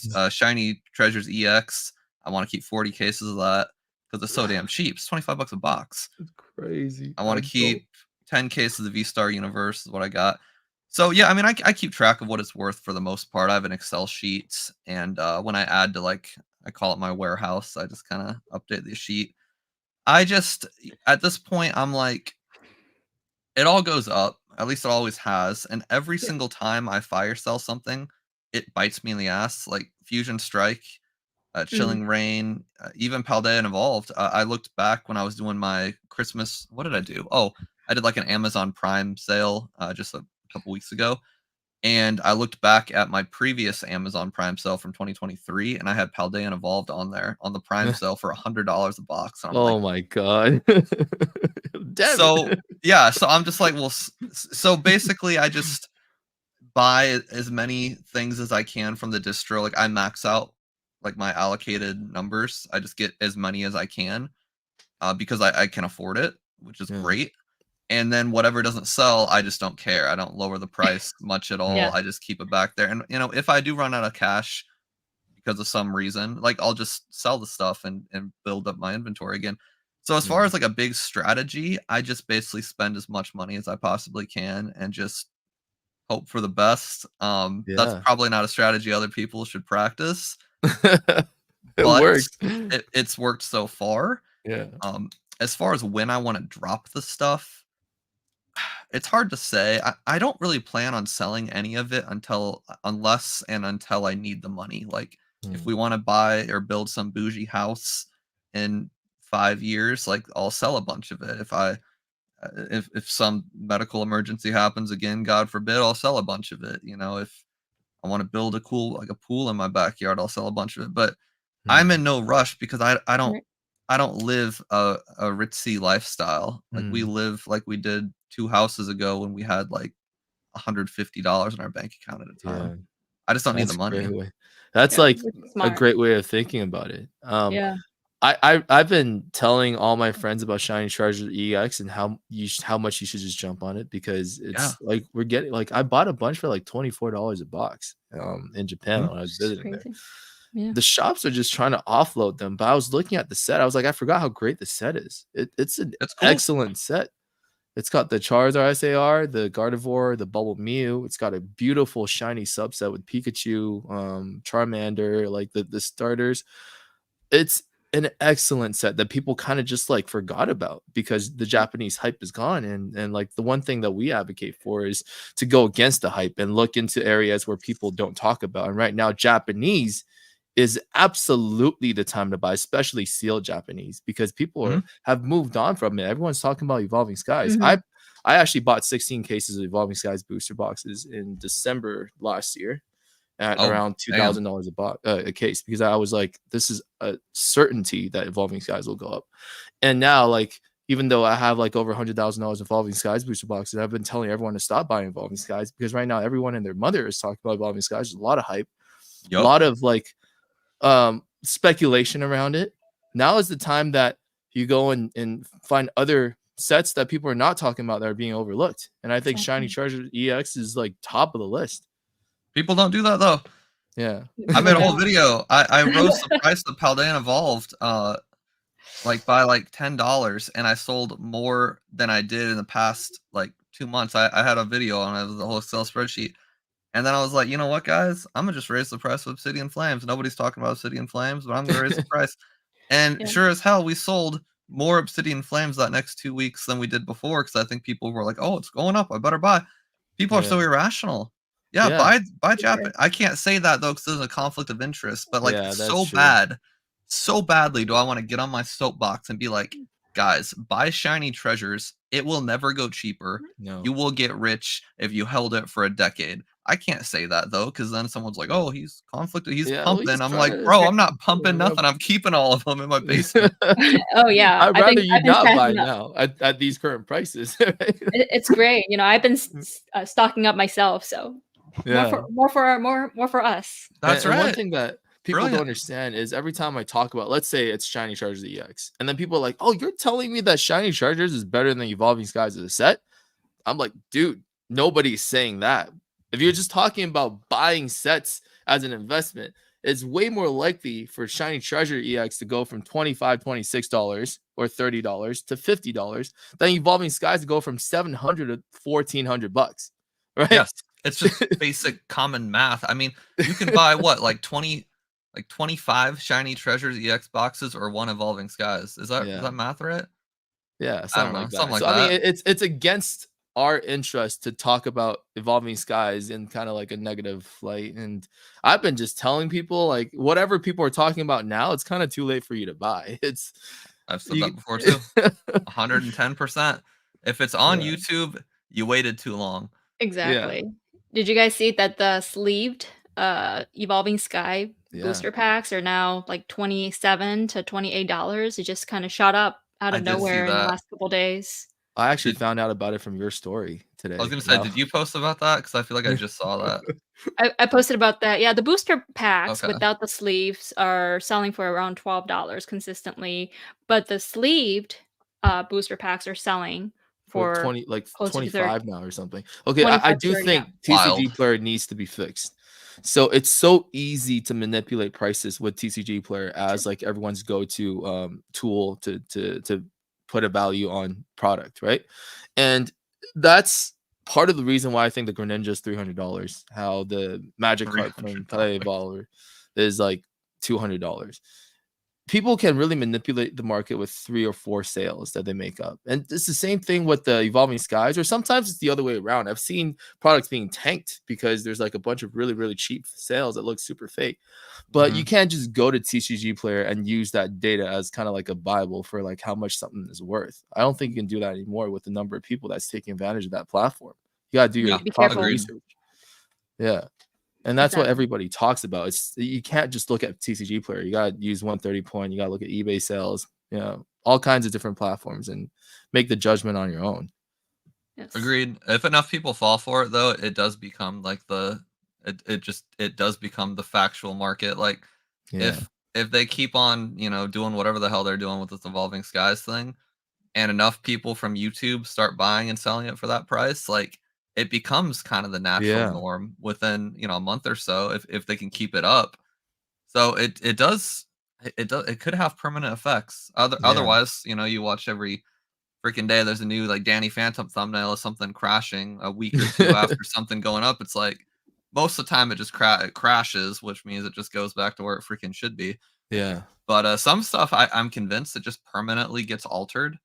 Treasures EX, I want to keep 40 cases of that because it's so damn cheap. It's $25 a box. It's crazy. I I want to don't. keep 10 cases of V-Star Universe is what I got. So yeah, I mean, I keep track of what it's worth for the most part. I have an Excel sheet, and when I add to like, I call it my warehouse. I just kind of update the sheet. I just at this point, I'm like, it all goes up, at least it always has, and every Yeah. single time I fire sell something, it bites me in the ass, like Fusion Strike, Mm. Chilling Reign, even Paldea and Evolved. I looked back when I was doing my Christmas what did I do? Oh, I did, like, an Amazon Prime sale, just a couple weeks ago, and I looked back at my previous Amazon Prime sale from 2023, and I had Paldea and Evolved on there, on the Prime sale for $100 a box, and I'm like, Oh my god. Damn so it. yeah, so I'm just like, well, so basically, I just buy as many things as I can from the distro. Like I max out like my allocated numbers. I just get as many as I can because I can afford it, which is Yeah. great. And then whatever doesn't sell, I just don't care. I don't lower the price much at all. Yeah. I just keep it back there. And if I do run out of cash because of some reason, like I'll just sell the stuff and build up my inventory again. So as far Yeah. as like a big strategy, I just basically spend as much money as I possibly can and just hope for the best. That's Yeah. probably not a strategy other people should practice, It but works. it's worked so far. Yeah. As far as when I want to drop the stuff, it's hard to say. I don't really plan on selling any of it until I need the money. Like if Mm. we want to buy or build some bougie house in 5 years, like I'll sell a bunch of it. If some medical emergency happens again, God forbid, I'll sell a bunch of it. If I want to build a cool like a pool in my backyard, I'll sell a bunch of it. But I'm Mm. in no rush because Right. I don't live a ritzy lifestyle. Like we Mm. live like we did 2 houses ago when we had like $150 in our bank account at a Yeah. time. I just don't need the That's a money. great way. That's Yeah. like Which is a smart. great way of thinking about it. Yeah. I've been telling all my friends about Shiny Treasure EX and how much you should just jump on it, because Yeah. it's like we're getting like I bought a bunch for like $24 a box in Japan Mhm. when I was It's visiting there. crazy. Yeah. The shops are just trying to offload them, but I was looking at the set. I was like, I forgot how great the set is. It's an It's cool. excellent set. It's got the Charizard SAR, the Gardevoir, the Bubble Mew. It's got a beautiful shiny subset with Pikachu, Charmander, like the starters. It's an excellent set that people kind of just like forgot about because the Japanese hype is gone. And like the one thing that we advocate for is to go against the hype and look into areas where people don't talk about. And right now, Japanese is absolutely the time to buy, especially sealed Japanese, because Mhm. have moved on from it. Everyone's talking about Evolving Skies. Mhm. I actually bought 16 cases of Evolving Skies booster boxes in December last year at Oh, around damn. $2,000 a case, because I was like, this is a certainty that Evolving Skies will go up. And now, like, even though I have like over $100,000 Evolving Skies booster boxes, I've been telling everyone to stop buying Evolving Skies because right now everyone and their mother is talking about Evolving Skies. There's a lot of hype, a lot of like speculation around it. Now is the time that you go and find other sets that people are not talking about that are being overlooked. And I think Shiny Treasure EX is like top of the list. People don't do that though. Yeah. I made a whole video. I rose the price of Paldean Evolved like by like $10, and I sold more than I did in the past like 2 months. I had a video on it, the whole Excel spreadsheet. And then I was like, you know what, guys? I'm gonna just raise the price of Obsidian Flames. Nobody's talking about Obsidian Flames, but I'm gonna raise the price. And sure as hell, we sold more Obsidian Flames that next 2 weeks than we did before, because I think people were like, oh, it's going up, I better buy. People are so irrational. Buy Japan. I can't say that though, because there's a conflict of interest, but like so badly do I want to get on my soapbox and be like, guys, buy shiny treasures. It will never go cheaper. No. You will get rich if you held it for a decade. I can't say that though, because then someone's like, "Oh, he's conflicted. He's pumping." I'm like, "Bro, I'm not pumping nothing. I'm keeping all of them in my basement." Oh yeah, I'd rather you not buy now at these current prices. It's great. You know, I've been stocking up myself, so more for us. That's right. One thing that people don't understand is every time I talk about, let's say it's Shiny Chargers EX, and then people are like, "Oh, you're telling me that Shiny Chargers is better than Evolving Skies as a set?" I'm like, dude, nobody's saying that. If you're just talking about buying sets as an investment, it's way more likely for Shiny Treasure EX to go from $25, $26 or $30 to $50 than Evolving Skies to go from $700 to $1,400, right? Yes, it's just basic common math. I mean, you can buy what, like 25 Shiny Treasures EX boxes or one Evolving Skies. Is that math right? Yeah, something like that. Something like that. I mean, it's against our interest to talk about Evolving Skies in kind of like a negative light, and I've been just telling people like whatever people are talking about now, it's kind of too late for you to buy. I've said that before too. 110%. If it's on YouTube, you waited too long. Exactly. Did you guys see that the sleeved Evolving Sky booster packs are now like $27 to $28? It just kind of shot up out of nowhere in the last couple days. I actually found out about it from your story today. I was gonna say, did you post about that? Because I feel like I just saw that. I posted about that. Yeah, the booster packs without the sleeves are selling for around $12 consistently, but the sleeved booster packs are selling for 20, like 25 now or something. Okay, 25, I do 30 think TCG Player needs to be fixed. So it's so easy to manipulate prices with TCG Player as like everyone's go-to tool to put a value on product, right? And that's part of the reason why I think the Greninja is $300. How the Magic card from Play Baller is like $200. People can really manipulate the market with 3 or 4 sales that they make up. And it's the same thing with the Evolving Skies, or sometimes it's the other way around. I've seen products being tanked because there's like a bunch of really, really cheap sales that look super fake. But you can't just go to TCG Player and use that data as kind of like a Bible for like how much something is worth. I don't think you can do that anymore with the number of people that's taking advantage of that platform. You got to do your proper research. Yeah. And that's what everybody talks about. You can't just look at TCG Player. You got to use 130 point. You got to look at eBay sales, all kinds of different platforms and make the judgment on your own. Yes. Agreed. If enough people fall for it, though, it does become like it does become the factual market. Like if they keep on, doing whatever the hell they're doing with this Evolving Skies thing, and enough people from YouTube start buying and selling it for that price, like it becomes kind of the natural norm within, a month or so if they can keep it up. So it could have permanent effects. Otherwise, you watch every freaking day there's a new like Danny Phantom thumbnail of something crashing a week or two after something going up. It's like most of the time it just crashes, which means it just goes back to where it freaking should be. Yeah. But some stuff I'm convinced it just permanently gets altered,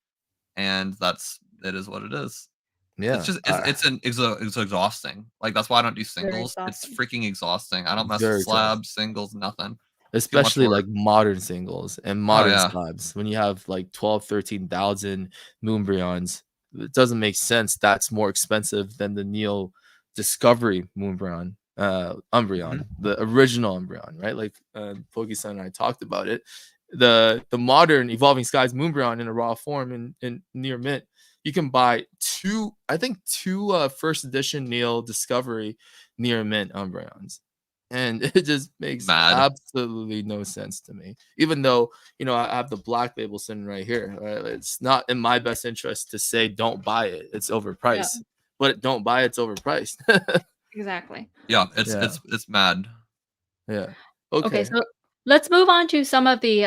and it is what it is. Yeah, it's just it's exhausting. Like that's why I don't do singles. It's freaking exhausting. I don't mess with slabs, singles, nothing. Especially like modern singles and modern slabs. When you have like 12, 13,000 Moonbryons, it doesn't make sense. That's more expensive than the Neo Discovery Moonbryon, Umbreon, the original Umbreon, right? Like PokeS&P and I talked about it. the modern Evolving Skies Moonbryon in a raw form in near mint, you can buy two first edition Neil Discovery near mint Umbreons. And it just makes absolutely no sense to me. Even though, I have the black label sitting right here. Right? It's not in my best interest to say don't buy it. It's overpriced. But don't buy it's overpriced. Exactly. Yeah, it's mad. Yeah. Okay, so let's move on to some of the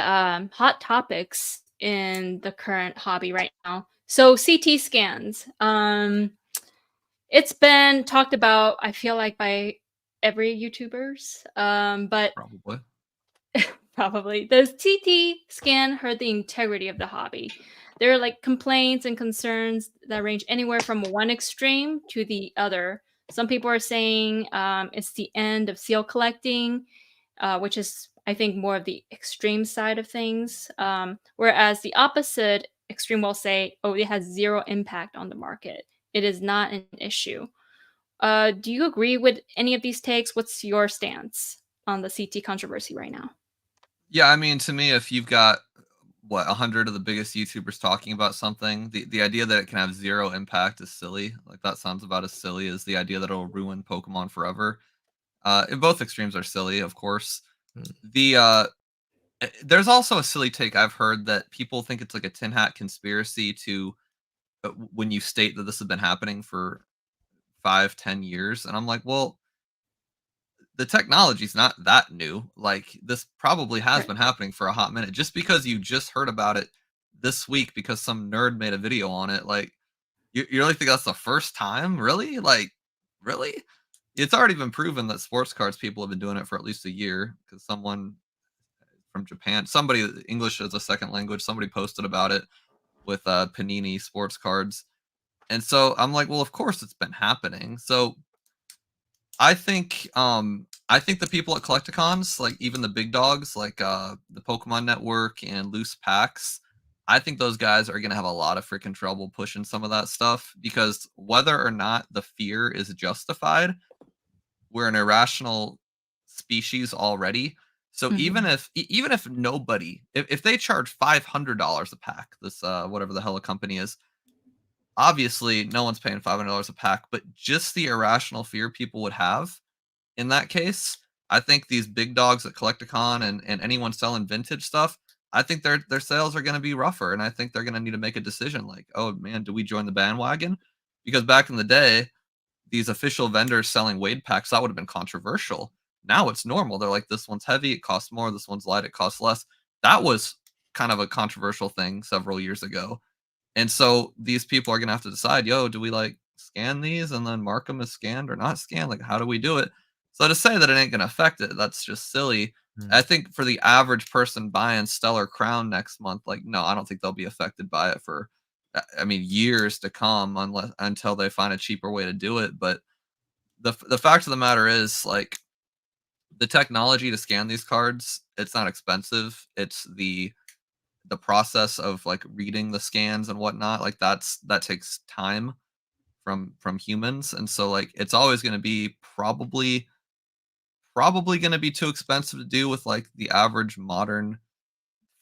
hot topics in the current hobby right now. So CT scans. It's been talked about, I feel like, by every YouTubers. But probably the CT scan hurt the integrity of the hobby. There are like complaints and concerns that range anywhere from one extreme to the other. Some people are saying it's the end of seal collecting, which is, I think, more of the extreme side of things. Whereas the opposite extreme will say, oh, it has zero impact on the market. It is not an issue. Do you agree with any of these takes? What's your stance on the CT controversy right now? Yeah, I mean, to me, if you've got 100 of the biggest YouTubers talking about something, the idea that it can have zero impact is silly. Like, that sounds about as silly as the idea that it'll ruin Pokemon forever. Both extremes are silly, of course. There's also a silly take I've heard that people think it's like a tin hat conspiracy to when you state that this has been happening for 5-10 years, and I'm like, well, the technology's not that new. Like, this probably has been happening for a hot minute. Just because you just heard about it this week because some nerd made a video on it, like, you really think that's the first time? Really? Like, really? It's already been proven that sports cards people have been doing it for at least a year, because someone from Japan, somebody, English as a second language, somebody posted about it with Panini sports cards. And so I'm like, well, of course it's been happening. So I think the people at Collecticons, like even the big dogs, like the Pokemon Network and Loose Packs, I think those guys are gonna have a lot of freaking trouble pushing some of that stuff, because whether or not the fear is justified, we're an irrational species already. So even if nobody, if they charge $500 a pack, this whatever the hell a company is, obviously no one's paying $500 a pack, but just the irrational fear people would have in that case, I think these big dogs at Collecticon and anyone selling vintage stuff, I think their sales are going to be rougher, and I think they're going to need to make a decision like, oh man, do we join the bandwagon? Because back in the day, these official vendors selling Wade packs, that would have been controversial. Now it's normal. They're like, this one's heavy, it costs more. This one's light, it costs less. That was kind of a controversial thing several years ago. And so these people are going to have to decide, yo, do we like scan these and then mark them as scanned or not scanned? Like, how do we do it? So to say that it ain't going to affect it, that's just silly. I think for the average person buying Stellar Crown next month, like, no, I don't think they'll be affected by it for, I mean, years to come, until they find a cheaper way to do it. But the fact of the matter is, like, the technology to scan these cards, it's not expensive. It's the process of like reading the scans and whatnot, like that takes time from humans, and so like it's always going to be probably going to be too expensive to do with like the average modern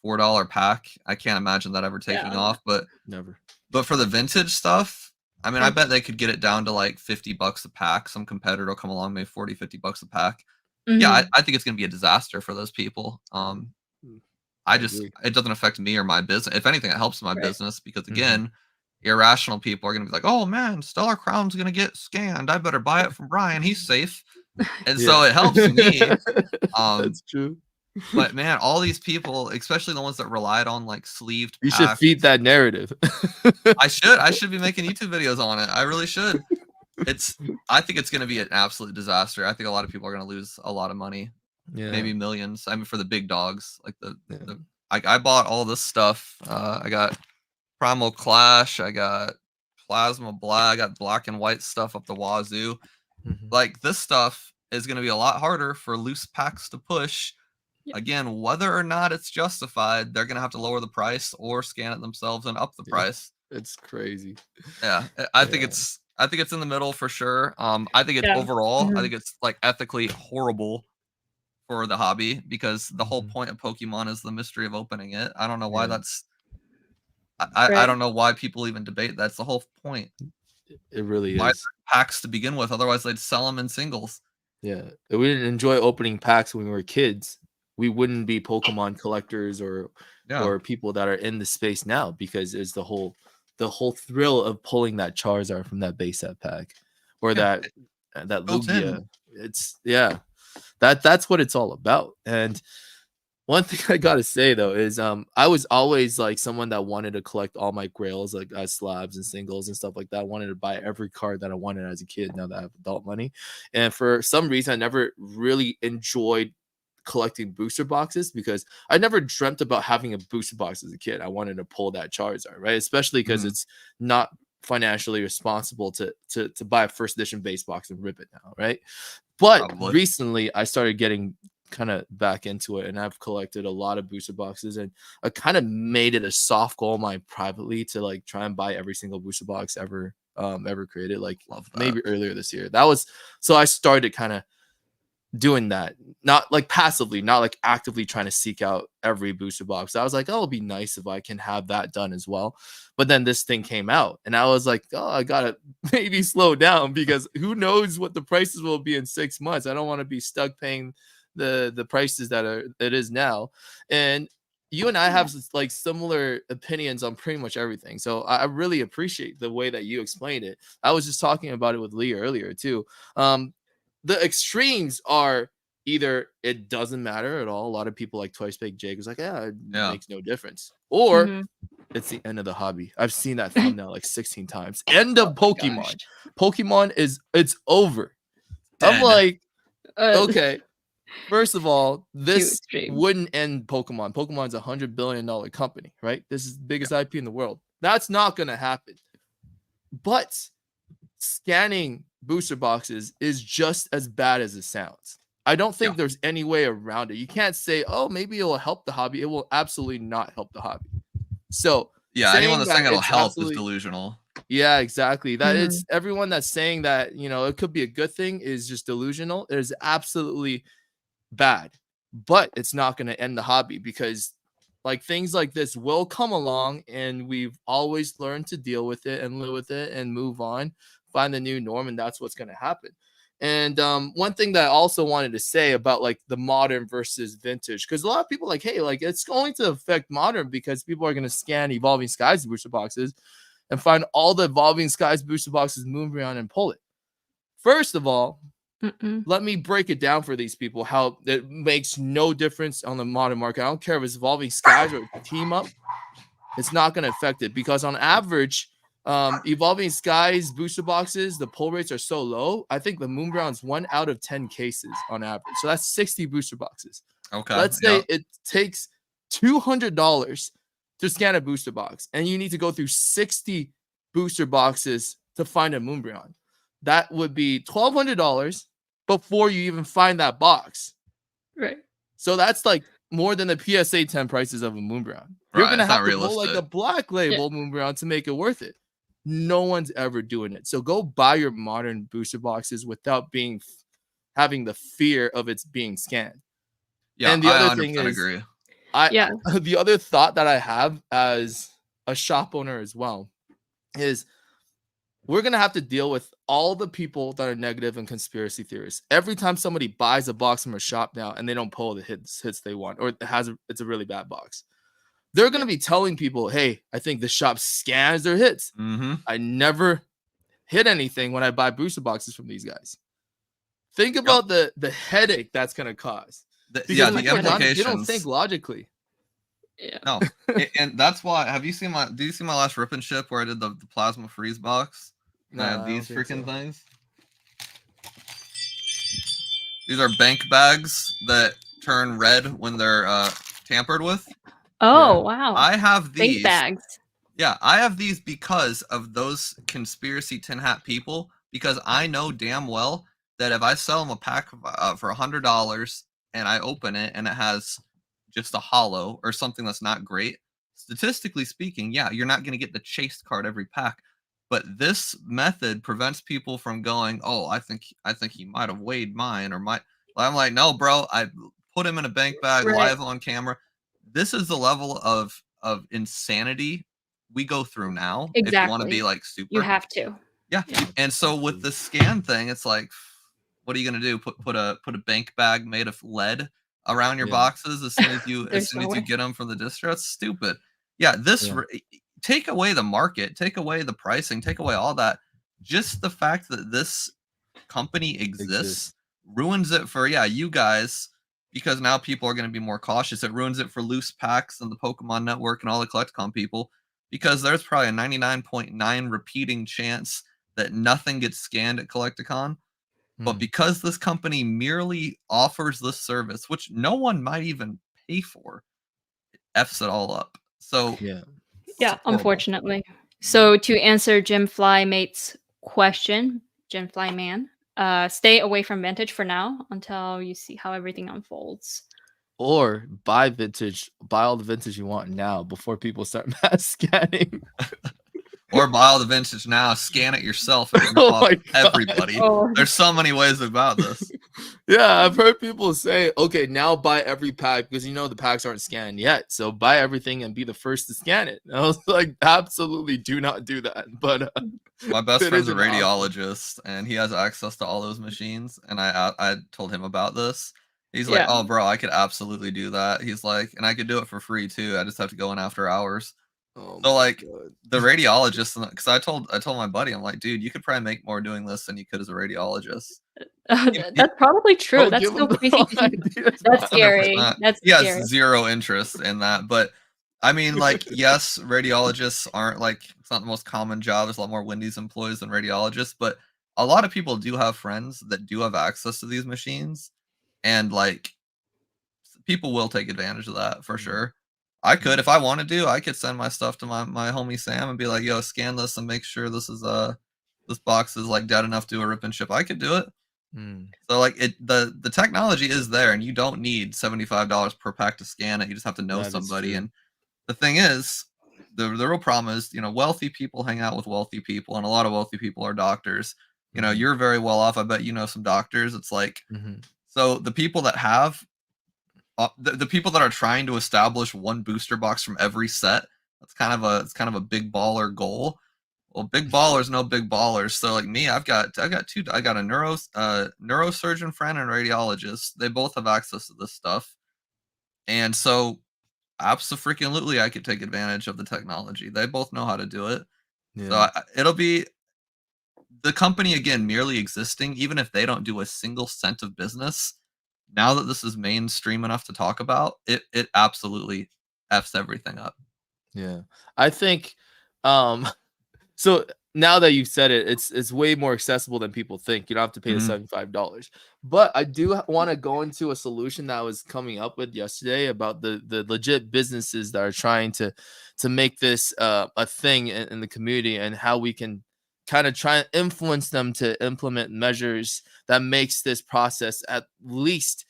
$4 pack. I can't imagine that ever taking off, but never. But for the vintage stuff, I mean, I bet they could get it down to like $50 a pack. Some competitor will come along, maybe $40-$50 a pack. Yeah, I think it's going to be a disaster for those people. It doesn't affect me or my business. If anything, it helps my business, because again, irrational people are going to be like, oh man, Stellar Crown's going to get scanned. I better buy it from Brian. He's safe. And so it helps me. That's true. But man, all these people, especially the ones that relied on like sleeved you packs, should feed that narrative. I should be making YouTube videos on it. I really should. I think it's going to be an absolute disaster. I think a lot of people are going to lose a lot of money. Maybe millions. I mean, for the big dogs, like I bought all this stuff. I got Primal Clash, I got Plasma Black, I got black and white stuff up the wazoo. Like, this stuff is going to be a lot harder for loose packs to push. Again, whether or not it's justified, they're going to have to lower the price or scan it themselves and up the price. It's crazy. Yeah, I think it's in the middle for sure. I think it's overall, I think it's like ethically horrible for the hobby, because the whole point of Pokemon is the mystery of opening it. I don't know why that's. I don't know why people even debate. That's the whole point. It really why is. Packs to begin with, otherwise they'd sell them in singles. Yeah, if we didn't enjoy opening packs when we were kids, we wouldn't be Pokemon collectors or people that are in the space now, because it's the whole thrill of pulling that Charizard from that base set pack, or that Lugia. It's that's what it's all about. And one thing I gotta say though is I was always like someone that wanted to collect all my grails, like as slabs and singles and stuff like that. I wanted to buy every card that I wanted as a kid, now that I have adult money. And for some reason I never really enjoyed collecting booster boxes, because I never dreamt about having a booster box as a kid. I wanted to pull that Charizard, right? Especially because it's not financially responsible to buy a first edition base box and rip it now, right? But recently I started getting kind of back into it, and I've collected a lot of booster boxes, and I kind of made it a soft goal of mine privately to like try and buy every single booster box ever created, like maybe earlier this year. So I started kind of doing that, not like passively, not like actively trying to seek out every booster box. I was like, oh, it'll be nice if I can have that done as well. But then this thing came out, and I was like, oh, I gotta maybe slow down, because who knows what the prices will be in 6 months. I don't want to be stuck paying the prices that it is now. And you and I have like similar opinions on pretty much everything, so I really appreciate the way that you explained it. I was just talking about it with Leah earlier too. The extremes are either it doesn't matter at all. A lot of people like Twice Baked Jake was like, it makes no difference, or it's the end of the hobby. I've seen that thumbnail like 16 times. End of Pokemon. Pokemon it's over. I'm like, okay. First of all, this wouldn't end Pokemon. Pokemon's $100 billion company, right? This is the biggest IP in the world. That's not going to happen. But scanning booster boxes is just as bad as it sounds. I don't think there's any way around it. You can't say, oh, maybe it will help the hobby. It will absolutely not help the hobby. So anyone that's saying it'll help is delusional. Yeah, exactly. That it's everyone that's saying that, it could be a good thing is just delusional. It is absolutely bad, but it's not going to end the hobby, because like things like this will come along, and we've always learned to deal with it and live with it and move on, find the new norm, and that's what's going to happen. And one thing that I also wanted to say about like the modern versus vintage, because a lot of people like, hey, like it's going to affect modern because people are going to scan Evolving Skies booster boxes and find all the Evolving Skies booster boxes, Moonbreon, and pull it. First of all, let me break it down for these people how it makes no difference on the modern market. I don't care if it's Evolving Skies or Team Up. It's not going to affect it, because on average, Evolving Skies booster boxes, the pull rates are so low. I think the Moonbreon's 1 out of 10 cases on average. So that's 60 booster boxes. Okay. Let's say it takes $200 to scan a booster box, and you need to go through 60 booster boxes to find a Moonbreon. That would be $1,200 before you even find that box. Right. So that's like more than the PSA 10 prices of a Moonbreon. You're going to have to pull like a black label Moonbreon to make it worth it. No one's ever doing it. So go buy your modern booster boxes without having the fear of it's being scanned. Yeah, and the other thing is, agree. The other thought that I have as a shop owner as well is we're going to have to deal with all the people that are negative and conspiracy theorists. Every time somebody buys a box from a shop now and they don't pull the hits they want, or it's a really bad box, they're going to be telling people, hey, I think the shop scans their hits. I never hit anything when I buy booster boxes from these guys. Think about the headache that's going to cause. The implications. You don't think logically. Yeah. No, and that's why. Did you see my last rip and ship where I did the plasma freeze box? No, I have these freaking things. These are bank bags that turn red when they're tampered with. Oh, wow. I have these bank bags. Yeah, I have these because of those conspiracy tin hat people, because I know damn well that if I sell them a pack for $100 and I open it and it has just a hollow or something that's not great, statistically speaking, yeah, you're not going to get the chased card every pack. But this method prevents people from going, oh, I think he might have weighed mine or my. I'm like, no, bro, put him in a bank bag live on camera. This is the level of insanity we go through now. If you want to be like super, you have to. Yeah. And so with the scan thing, it's like, what are you gonna do? Put a bank bag made of lead around your boxes as soon as you get them from the distro? It's stupid. Yeah, take away the market, take away the pricing, take away all that. Just the fact that this company exists ruins it for you guys, because now people are going to be more cautious. It ruins it for loose packs and the Pokemon Network and all the Collecticon people, because there's probably a 99.9 repeating chance that nothing gets scanned at Collecticon. But because this company merely offers this service, which no one might even pay for, it F's it all up. So yeah, unfortunately. So to answer Jim Flymate's question, Jim Flyman, stay away from vintage for now until you see how everything unfolds. Or buy all the vintage you want now before people start mass scanning. Or buy all the vintage now, scan it yourself, and everybody. There's so many ways about this. Yeah, I've heard people say, okay, now buy every pack, because the packs aren't scanned yet. So buy everything and be the first to scan it. And I was like, absolutely do not do that. But my best friend's a radiologist, and he has access to all those machines. And I told him about this. He's like, oh, bro, I could absolutely do that. He's like, and I could do it for free too. I just have to go in after hours. So like the radiologist, because I told my buddy, I'm like, dude, you could probably make more doing this than you could as a radiologist. That's probably true. That's so crazy. That's scary. That's he has zero interest in that. But I mean, like, yes, radiologists aren't it's not the most common job. There's a lot more Wendy's employees than radiologists, but a lot of people do have friends that do have access to these machines, and like people will take advantage of that for sure. I could, if I wanted to, I could send my stuff to my homie Sam and be like, yo, scan this and make sure this box is like dead enough to do a rip and ship. I could do it. So like the technology is there, and you don't need $75 per pack to scan it. You just have to know somebody. And the thing is, the real problem is, wealthy people hang out with wealthy people, and a lot of wealthy people are doctors. You're very well off. I bet you know some doctors. It's like, so the people that have the people that are trying to establish one booster box from every set, it's kind of a big baller goal. Well, big ballers know big ballers. So like me, I got a neurosurgeon friend and a radiologist. They both have access to this stuff, and so absolutely I could take advantage of the technology. They both know how to do it. So it'll be the company again merely existing, even if they don't do a single cent of business. Now that this is mainstream enough to talk about, it absolutely F's everything up. Yeah. I think so now that you've said it, it's way more accessible than people think. You don't have to pay the $75. But I do want to go into a solution that I was coming up with yesterday about the legit businesses that are trying to make this a thing in the community, and how we can kind of try and influence them to implement measures that makes this process at least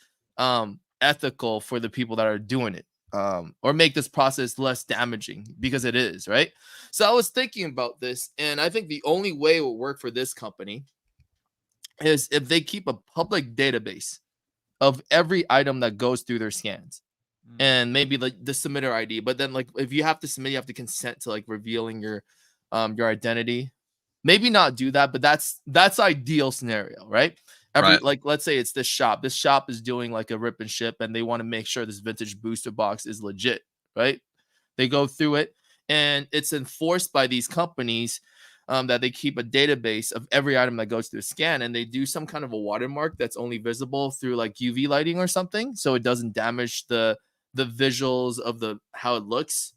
ethical for the people that are doing it, or make this process less damaging, because it is, right? So I was thinking about this, and I think the only way it will work for this company is if they keep a public database of every item that goes through their scans, and maybe like the submitter ID. But then, like, if you have to submit, you have to consent to like revealing your identity. Maybe not do that, but that's ideal scenario, right? Like, let's say it's this shop. This shop is doing like a rip and ship, and they want to make sure this vintage booster box is legit, right? They go through it, and it's enforced by these companies that they keep a database of every item that goes through the scan, and they do some kind of a watermark that's only visible through like UV lighting or something, so it doesn't damage the visuals of how it looks.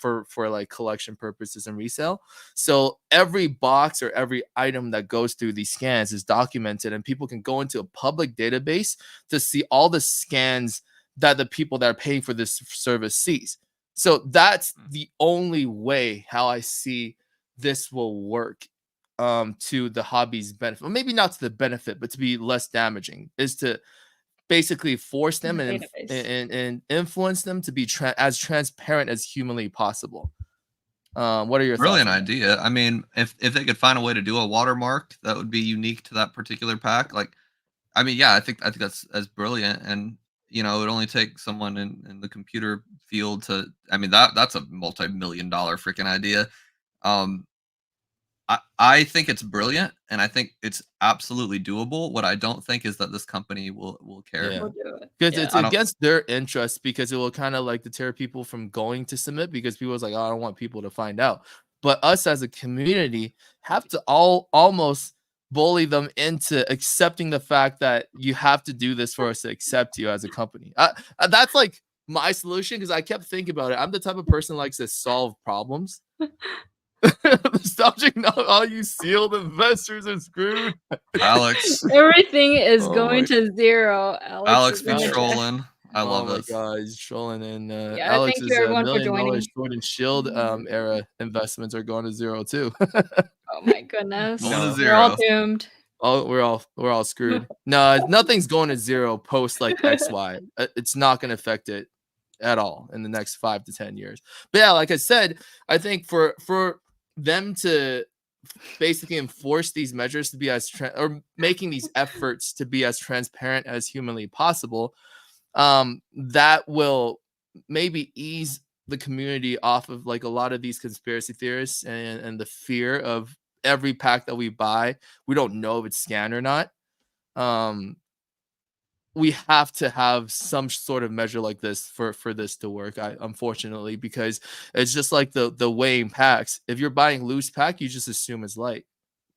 For like collection purposes and resale. So every box or every item that goes through these scans is documented, and people can go into a public database to see all the scans that the people that are paying for this service sees. So that's the only way how I see this will work to the hobby's benefit. Well, maybe not to the benefit, but to be less damaging, is to basically force them and influence them to be as transparent as humanly possible. What are your thoughts? Brilliant idea. I mean, if they could find a way to do a watermark that would be unique to that particular pack, like, I mean, yeah, I think that's brilliant. And you know, it would only take someone in the computer field to, I mean, that's a multi-million-dollar freaking idea. Um, I think it's brilliant, and I think it's absolutely doable. What I don't think is that this company will care. Yeah. We'll do it. Because Yeah. it's against their interest, because it will kind of like deter people from going to submit, because people was like, oh, I don't want people to find out. But us as a community have to almost bully them into accepting the fact that you have to do this for us to accept you as a company. That's like my solution, because I kept thinking about it. I'm the type of person who likes to solve problems. The subject, not all you sealed investors are screwed. Alex, Everything is Oh going my- to zero. Alex is be gonna- trolling. I love Oh my this. god, he's trolling, and Yeah, Alex thank you is everyone $1 for million joining. Sword and Shield era investments are going to zero too. Oh my goodness. Going to No. We're all zero. doomed. We're all screwed. No, nothing's going to zero post like XY. It's not going to affect it at all in the next 5 to 10 years. But yeah, like I said, I think for them to basically enforce these measures to be as or making these efforts to be as transparent as humanly possible, that will maybe ease the community off of like a lot of these conspiracy theorists and the fear of every pack that we buy, we don't know if it's scanned or not. We have to have some sort of measure like this for this to work. Unfortunately, because it's just like the weighing packs. If you're buying loose pack, you just assume it's light.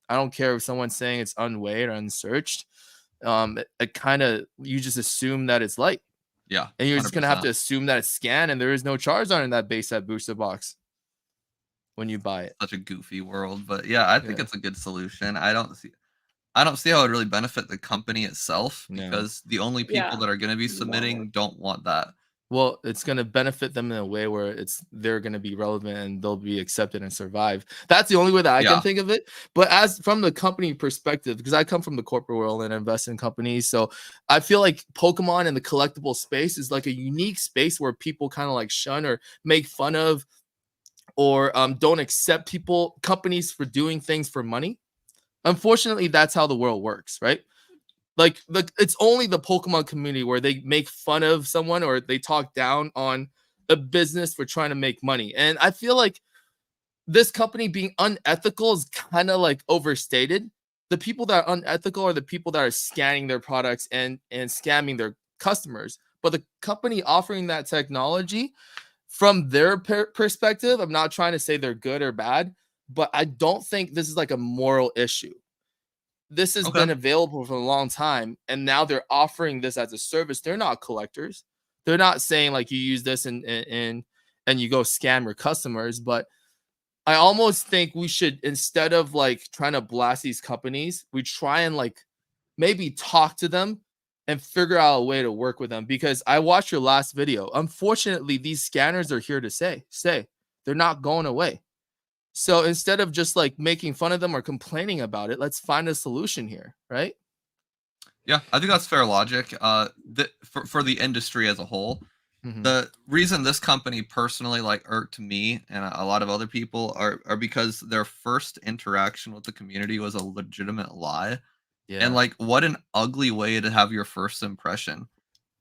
I don't care if someone's saying it's unweighed or unsearched. It kind of, you just assume that it's light. Yeah. And you're just gonna have 100%. to assume that it's scanned, and there is no charge on in that base set booster box when you buy it. Such a goofy world, but yeah, I think Yeah. it's a good solution. I don't see how it would really benefit the company itself, No. because the only people Yeah. that are going to be Won't submitting work. don't want that. Well, it's going to benefit them in a way where they're going to be relevant and they'll be accepted and survive. That's the only way that I Yeah. can think of it. But as from the company perspective, because I come from the corporate world and invest in companies, so I feel like Pokemon and the collectible space is like a unique space where people kind of like shun or make fun of, or don't accept companies for doing things for money. Unfortunately, that's how the world works, right? Like it's only the Pokemon community where they make fun of someone or they talk down on a business for trying to make money. And I feel like this company being unethical is kind of like overstated. The people that are unethical are the people that are scanning their products and scamming their customers. But the company offering that technology, from their perspective, I'm not trying to say they're good or bad, but I don't think this is like a moral issue. This has been available for a long time, and now they're offering this as a service. They're not collectors. They're not saying like you use this and you go scam your customers. But I almost think we should, instead of like trying to blast these companies, we try and like maybe talk to them and figure out a way to work with them. Because I watched your last video. Unfortunately, these scanners are here to stay. They're not going away. So instead of just like making fun of them or complaining about it, let's find a solution here, right? Yeah, I think that's fair logic. For the industry as a whole, the reason this company personally like irked me and a lot of other people are because their first interaction with the community was a legitimate lie. Yeah. And like, what an ugly way to have your first impression.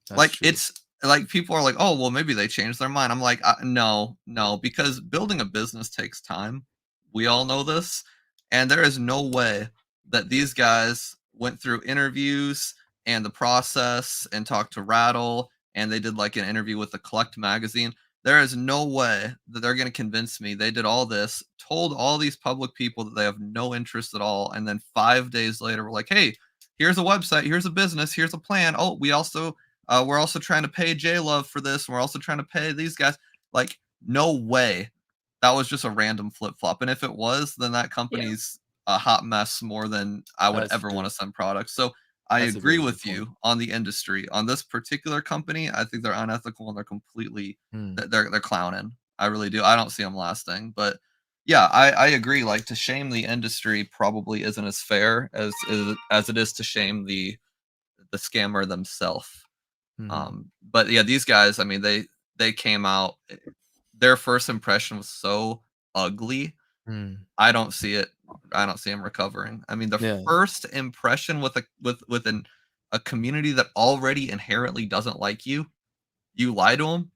That's like true. It's like people are like, oh well, maybe they changed their mind. I'm like, no, because building a business takes time. We all know this, and there is no way that these guys went through interviews and the process and talked to Rattle, and they did like an interview with the Collect magazine. There is no way that they're going to convince me they did all this, told all these public people that they have no interest at all, and then 5 days later we're like, hey, here's a website, here's a business, here's a plan. Oh, we're also trying to pay J-Love for this, and we're also trying to pay these guys. Like, no way. That was just a random flip-flop. And if it was, then that company's a hot mess more than I would ever want to send products. So I agree with you on the industry. On this particular company, I think they're unethical and they're completely they're clowning. I really do. I don't see them lasting. But yeah, I agree. Like, to shame the industry probably isn't as fair as it is to shame the scammer themselves. But yeah, these guys, I mean, they came out, their first impression was so ugly. I don't see them recovering. I mean, the first impression with a community that already inherently doesn't like you, you lie to them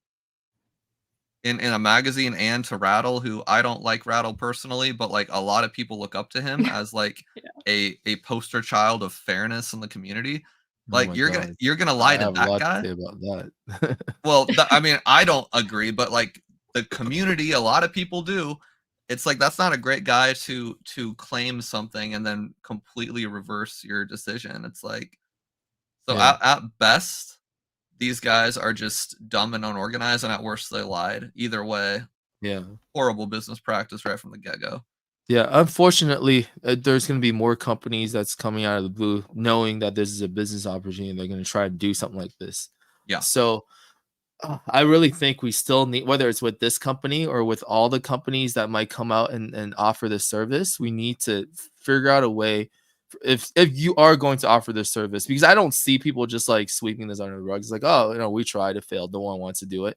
in a magazine and to Rattle, who I don't like Rattle personally, but like a lot of people look up to him as like a poster child of fairness in the community. Oh Like my you're God. gonna I lie to have a that lot to guy. say about that. Well, I mean, I don't agree, but like the community, a lot of people do. It's like that's not a great guy to claim something and then completely reverse your decision. It's like so Yeah. at best, these guys are just dumb and unorganized, and at worst, they lied. Either way, Yeah. horrible business practice right from the get-go. Yeah, unfortunately, there's going to be more companies that's coming out of the blue knowing that this is a business opportunity. They're going to try to do something like this. Yeah. So I really think we still need, whether it's with this company or with all the companies that might come out and offer this service, we need to figure out a way if you are going to offer this service, because I don't see people just like sweeping this under the rug. It's like, oh, we tried, it failed. No one wants to do it.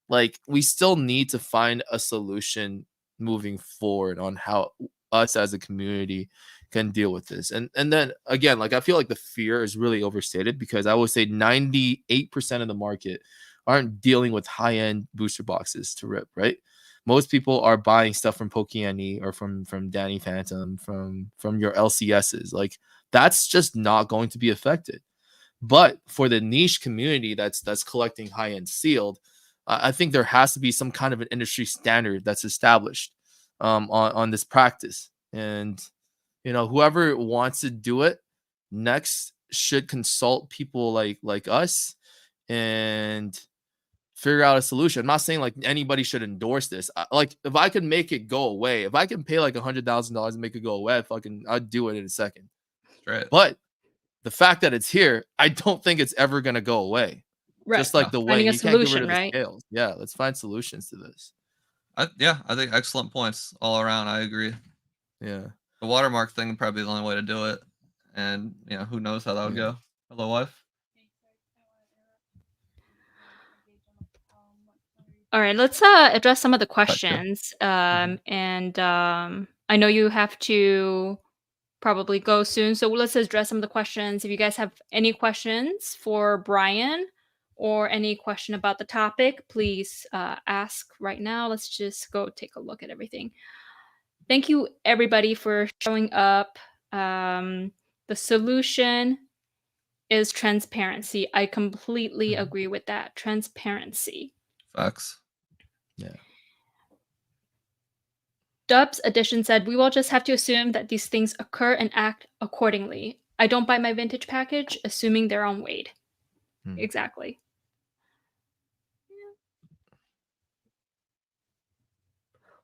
Like, we still need to find a solution moving forward on how us as a community can deal with this. And then again, like, I feel like the fear is really overstated, because I would say 98% of the market aren't dealing with high-end booster boxes to rip, right? Most people are buying stuff from PokeNE or from Danny Phantom, from your LCSs. Like, that's just not going to be affected. But for the niche community that's collecting high-end sealed, I think there has to be some kind of an industry standard that's established on this practice. And whoever wants to do it next should consult people like us and figure out a solution. I'm not saying like anybody should endorse this. Like, if I could make it go away, if I can pay like $100,000 and make it go away, I'd do it in a second. Right. But the fact that it's here, I don't think it's ever going to go away. Right. Just like the way Finding a you can't get rid solution, of the right? scales. Yeah, let's find solutions to this. I think excellent points all around. I agree. Yeah. The watermark thing would probably be the only way to do it. And, who knows how that would go. Hello, wife? All right, let's address some of the questions. And I know you have to probably go soon, so let's address some of the questions. If you guys have any questions for Brian or any question about the topic, please ask right now. Let's just go take a look at everything. Thank you, everybody, for showing up. The solution is transparency. I completely agree with that. Transparency. Facts. Yeah. Dubs Edition said, we will just have to assume that these things occur and act accordingly. I don't buy my vintage package assuming they're on Wade. Exactly.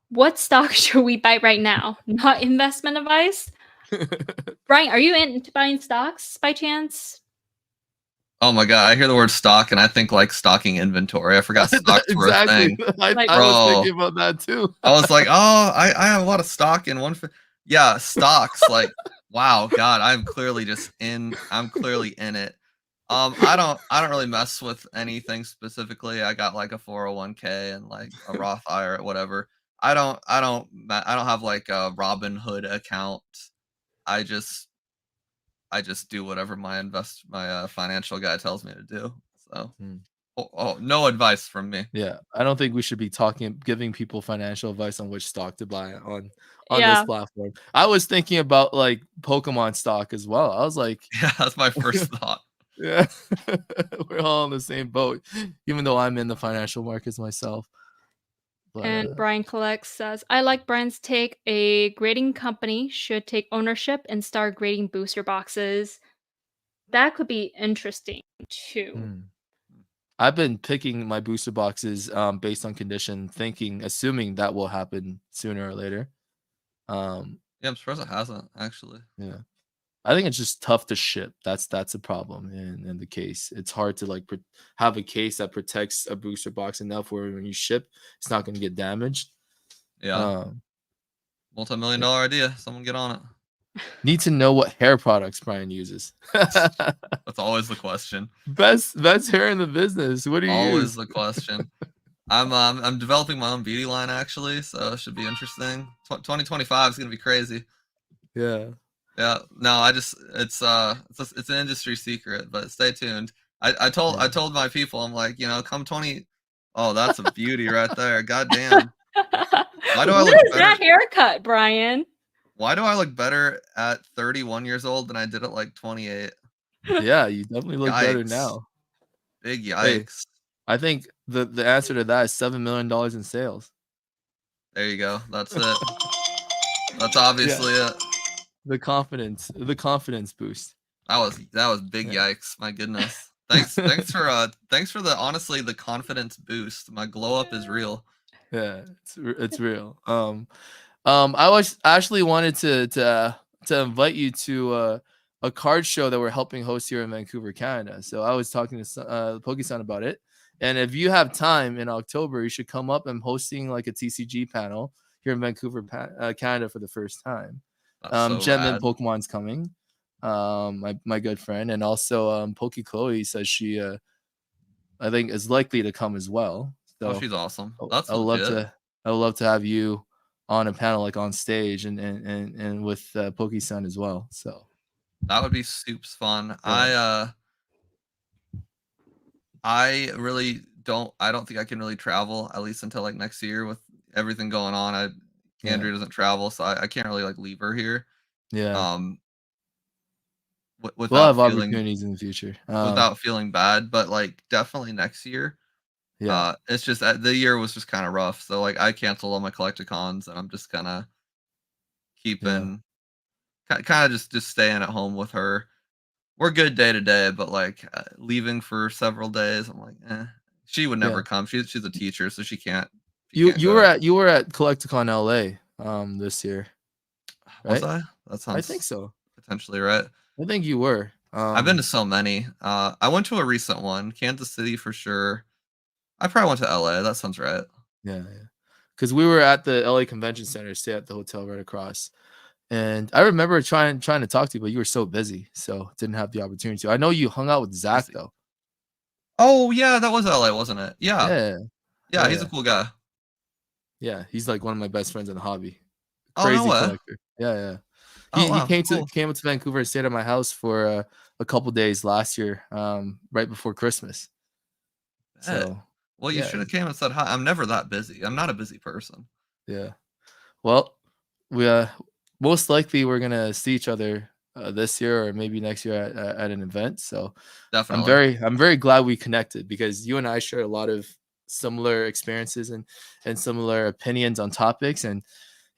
What stock should we buy right now? Not investment advice? Brian, are you into buying stocks by chance? Oh my God, I hear the word stock and I think like stocking inventory. I forgot stocks were a thing. I was thinking about that too. I was like, oh, I have a lot of stock in one. Yeah, stocks. Like, wow, God, I'm clearly in it. I don't really mess with anything specifically. I got like a 401k and like a Roth IRA, whatever. I don't have like a Robinhood account. I just do whatever my financial guy tells me to do. So, no advice from me. Yeah, I don't think we should be giving people financial advice on which stock to buy on this platform. I was thinking about like Pokemon stock as well. I was like, yeah, that's my first thought. Yeah, we're all in the same boat, even though I'm in the financial markets myself. But, and Brian Collects says, I like Brian's take. A grading company should take ownership and start grading booster boxes. That could be interesting too. I've been picking my booster boxes based on condition, assuming that will happen sooner or later. Yeah, I'm surprised it hasn't actually. Yeah, I think it's just tough to ship. That's a problem in the case. It's hard to like have a case that protects a booster box enough where when you ship, it's not going to get damaged. Yeah. Multi-million-dollar idea. Someone get on it. Need to know what hair products Brian uses. That's always the question. Best hair in the business. What do you use? Always the question. I'm developing my own beauty line actually, so it should be interesting. 2025 is gonna be crazy. Yeah. Yeah, no, it's an industry secret, but stay tuned. I told my people, I'm like, come 20. Oh, that's a beauty right there. God damn. Why do I What look is better? that haircut, Brian? Why do I look better at 31 years old than I did at like 28? Yeah, you definitely look better Yikes. now. Big Hey, yikes. I think the answer to that is $7 million in sales. There you go. That's it. That's obviously it. The confidence boost. That was big yikes. My goodness. Thanks for the honestly the confidence boost. My glow up is real. Yeah, it's real. I was actually wanted to invite you to a card show that we're helping host here in Vancouver, Canada. So I was talking to PokeS&P about it, and if you have time in October, you should come up. I'm hosting like a TCG panel here in Vancouver, Canada for the first time. Gem and Pokemon's coming. My good friend, and also Poke Chloe says she I think is likely to come as well. So she's awesome. That's I would legit. love to have you on a panel, like on stage, and with PokeSun as well. So that would be soups fun. Yeah. I really don't think I can really travel at least until like next year with everything going on. Andrew doesn't travel, so I can't really like leave her here. Yeah. We'll Without have opportunities in the future. Without feeling bad, but like definitely next year. Yeah. It's just the year was just kind of rough. So like I canceled all my Collecticons and I'm just kind of keeping kind of just staying at home with her. We're good day to day, but like leaving for several days, I'm like, she would never come. She's a teacher, so she can't. You were at Collecticon LA this year, right? Was I? That sounds. I think so. Potentially right. I think you were. I've been to so many. I went to a recent one, Kansas City for sure. I probably went to LA. That sounds right. Yeah. Because we were at the LA Convention Center, stay at the hotel right across. And I remember trying to talk to you, but you were so busy, so didn't have the opportunity to. I know you hung out with Zach though. Oh yeah, that was LA, wasn't it? Yeah. Yeah, he's a cool guy. Yeah, he's like one of my best friends in the hobby. Crazy collector. Yeah. He came to Vancouver and stayed at my house for a couple days last year, right before Christmas. So well, you should have came and said hi. I'm never that busy. I'm not a busy person. Yeah. Well, we most likely we're gonna see each other this year or maybe next year at an event. So definitely, I'm very glad we connected because you and I share a lot of similar experiences and similar opinions on topics. And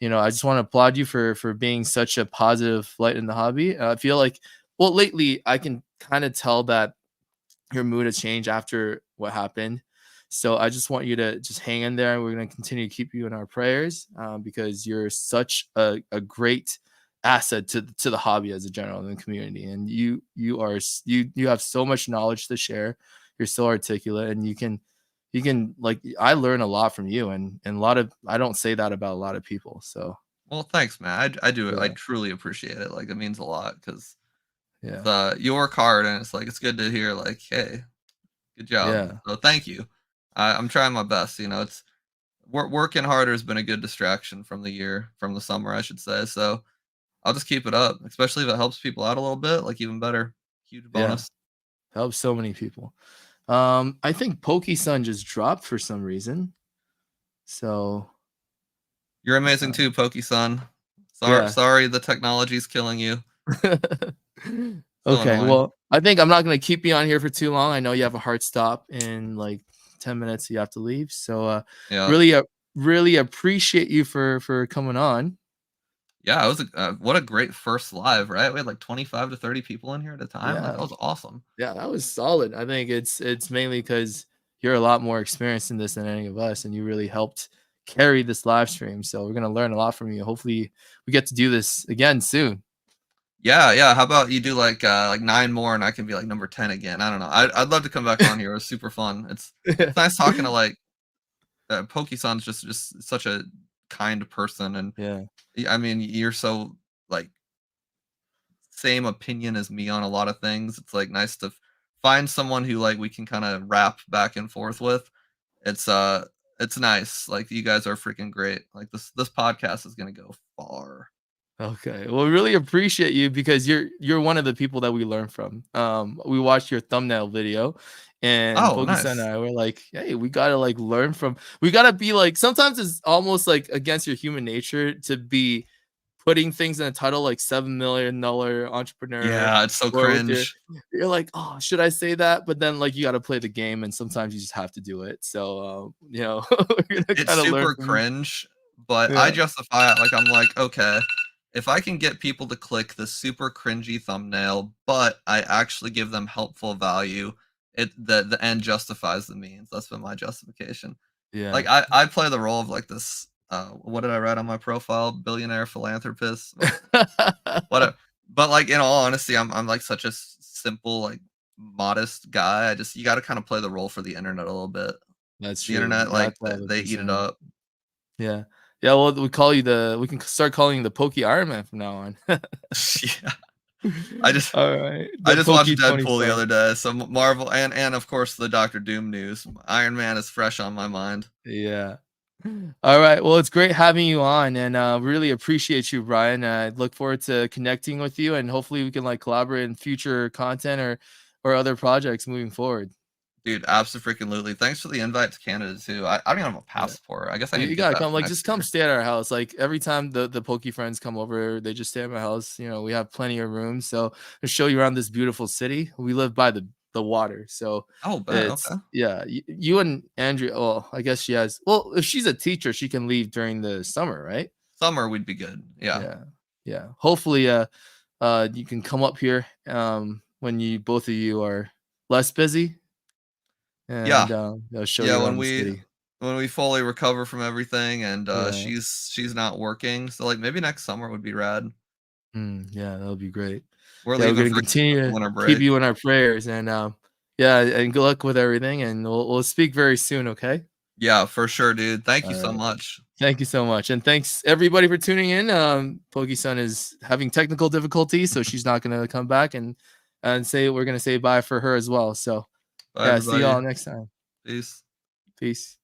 I just want to applaud you for being such a positive light in the hobby. I feel like, well, lately I can kind of tell that your mood has changed after what happened. So I just want you to just hang in there. We're going to continue to keep you in our prayers because you're such a great asset to the hobby as a general in the community. And you have so much knowledge to share. You're so articulate, and you can like, I learn a lot from you, and I don't say that about a lot of people. So well, thanks, man. I do. I truly appreciate it. Like, it means a lot because you work hard, and it's like it's good to hear. Like, hey, good job. So thank you. I'm trying my best. It's working harder has been a good distraction from the summer, I should say. So I'll just keep it up, especially if it helps people out a little bit. Like, even better, huge bonus. Helps so many people. I think PokeSun just dropped for some reason. So you're amazing too, PokeSun. Sorry, the technology's killing you. Okay, well, I think I'm not going to keep you on here for too long. I know you have a hard stop in like 10 minutes. You have to leave. So really appreciate you for coming on. Yeah, it was what a great first live, right? We had like 25 to 30 people in here at a time. Like, that was awesome. Yeah, that was solid. I think it's mainly because you're a lot more experienced in this than any of us, and you really helped carry this live stream. So we're going to learn a lot from you. Hopefully we get to do this again soon. Yeah. How about you do like 9 more and I can be like number 10 again? I don't know. I'd love to come back on here. It was super fun. It's nice talking to like PokeSun's just such a kind person, and I mean, you're so like same opinion as me on a lot of things. It's like nice to find someone who like we can kind of rap back and forth with. It's nice. Like, you guys are freaking great. Like, this podcast is gonna go far. Okay. Well, we really appreciate you because you're one of the people that we learn from. We watched your thumbnail video and Oh, PokeS and nice. I were like, hey, we gotta like learn from we gotta be like sometimes it's almost like against your human nature to be putting things in a title like $7 million entrepreneur Yeah, it's so or with your cringe. you're like, oh, should I say that? But then like you gotta play the game and sometimes you just have to do it. So we're gonna It's kind of learn super from you. cringe, but I Yeah. justify it like I'm like, okay, if I can get people to click the super cringy thumbnail, but I actually give them helpful value, the end justifies the means. That's been my justification. Yeah. Like I play the role of like this what did I write on my profile? Billionaire philanthropist. Whatever. But like in all honesty, I'm like such a simple, like modest guy. I just you gotta kind of play the role for the internet a little bit. That's The true. internet, like That's all they eat it 100%. up. Yeah. Yeah, well, we can start calling you the Pokey Iron Man from now on. Yeah. I just All right. I The just watched Pokey Deadpool the 25. other day, so Marvel and of course the Doctor Doom news. Iron Man is fresh on my mind. Yeah. All right. Well, it's great having you on and really appreciate you, Brian. I look forward to connecting with you and hopefully we can like collaborate in future content or other projects moving forward. Dude, absolutely. Thanks for the invite to Canada too. I don't even have a Yeah. passport. I guess I need to You get gotta that come, for like, next just come year. stay at our house. Like every time the Pokey friends come over, they just stay at my house. We have plenty of rooms. So to show you around this beautiful city, we live by the water. So Oh, bet. it's Okay. yeah, you and Andrea. Well, I guess she has. Well, if she's a teacher, she can leave during the summer, right? Summer would be good. Yeah. Yeah, yeah. Hopefully, you can come up here when you both of you are less busy, Yeah. and they'll show Yeah, you around the city. when we fully recover from everything and Yeah. she's not working. So like maybe next summer would be rad. Yeah, that'll be great. We're Yeah, we're leaving gonna for continue the to winter keep break. you in our prayers, and yeah, and good luck with everything, and we'll speak very soon. Okay. Yeah, for sure, dude. Thank you All so right. much. Thank you so much, and thanks everybody for tuning in. Pokey-san is having technical difficulties, so she's not gonna come back and say we're gonna say bye for her as well. So Bye yeah, see everybody. y'all next time. Peace. Peace.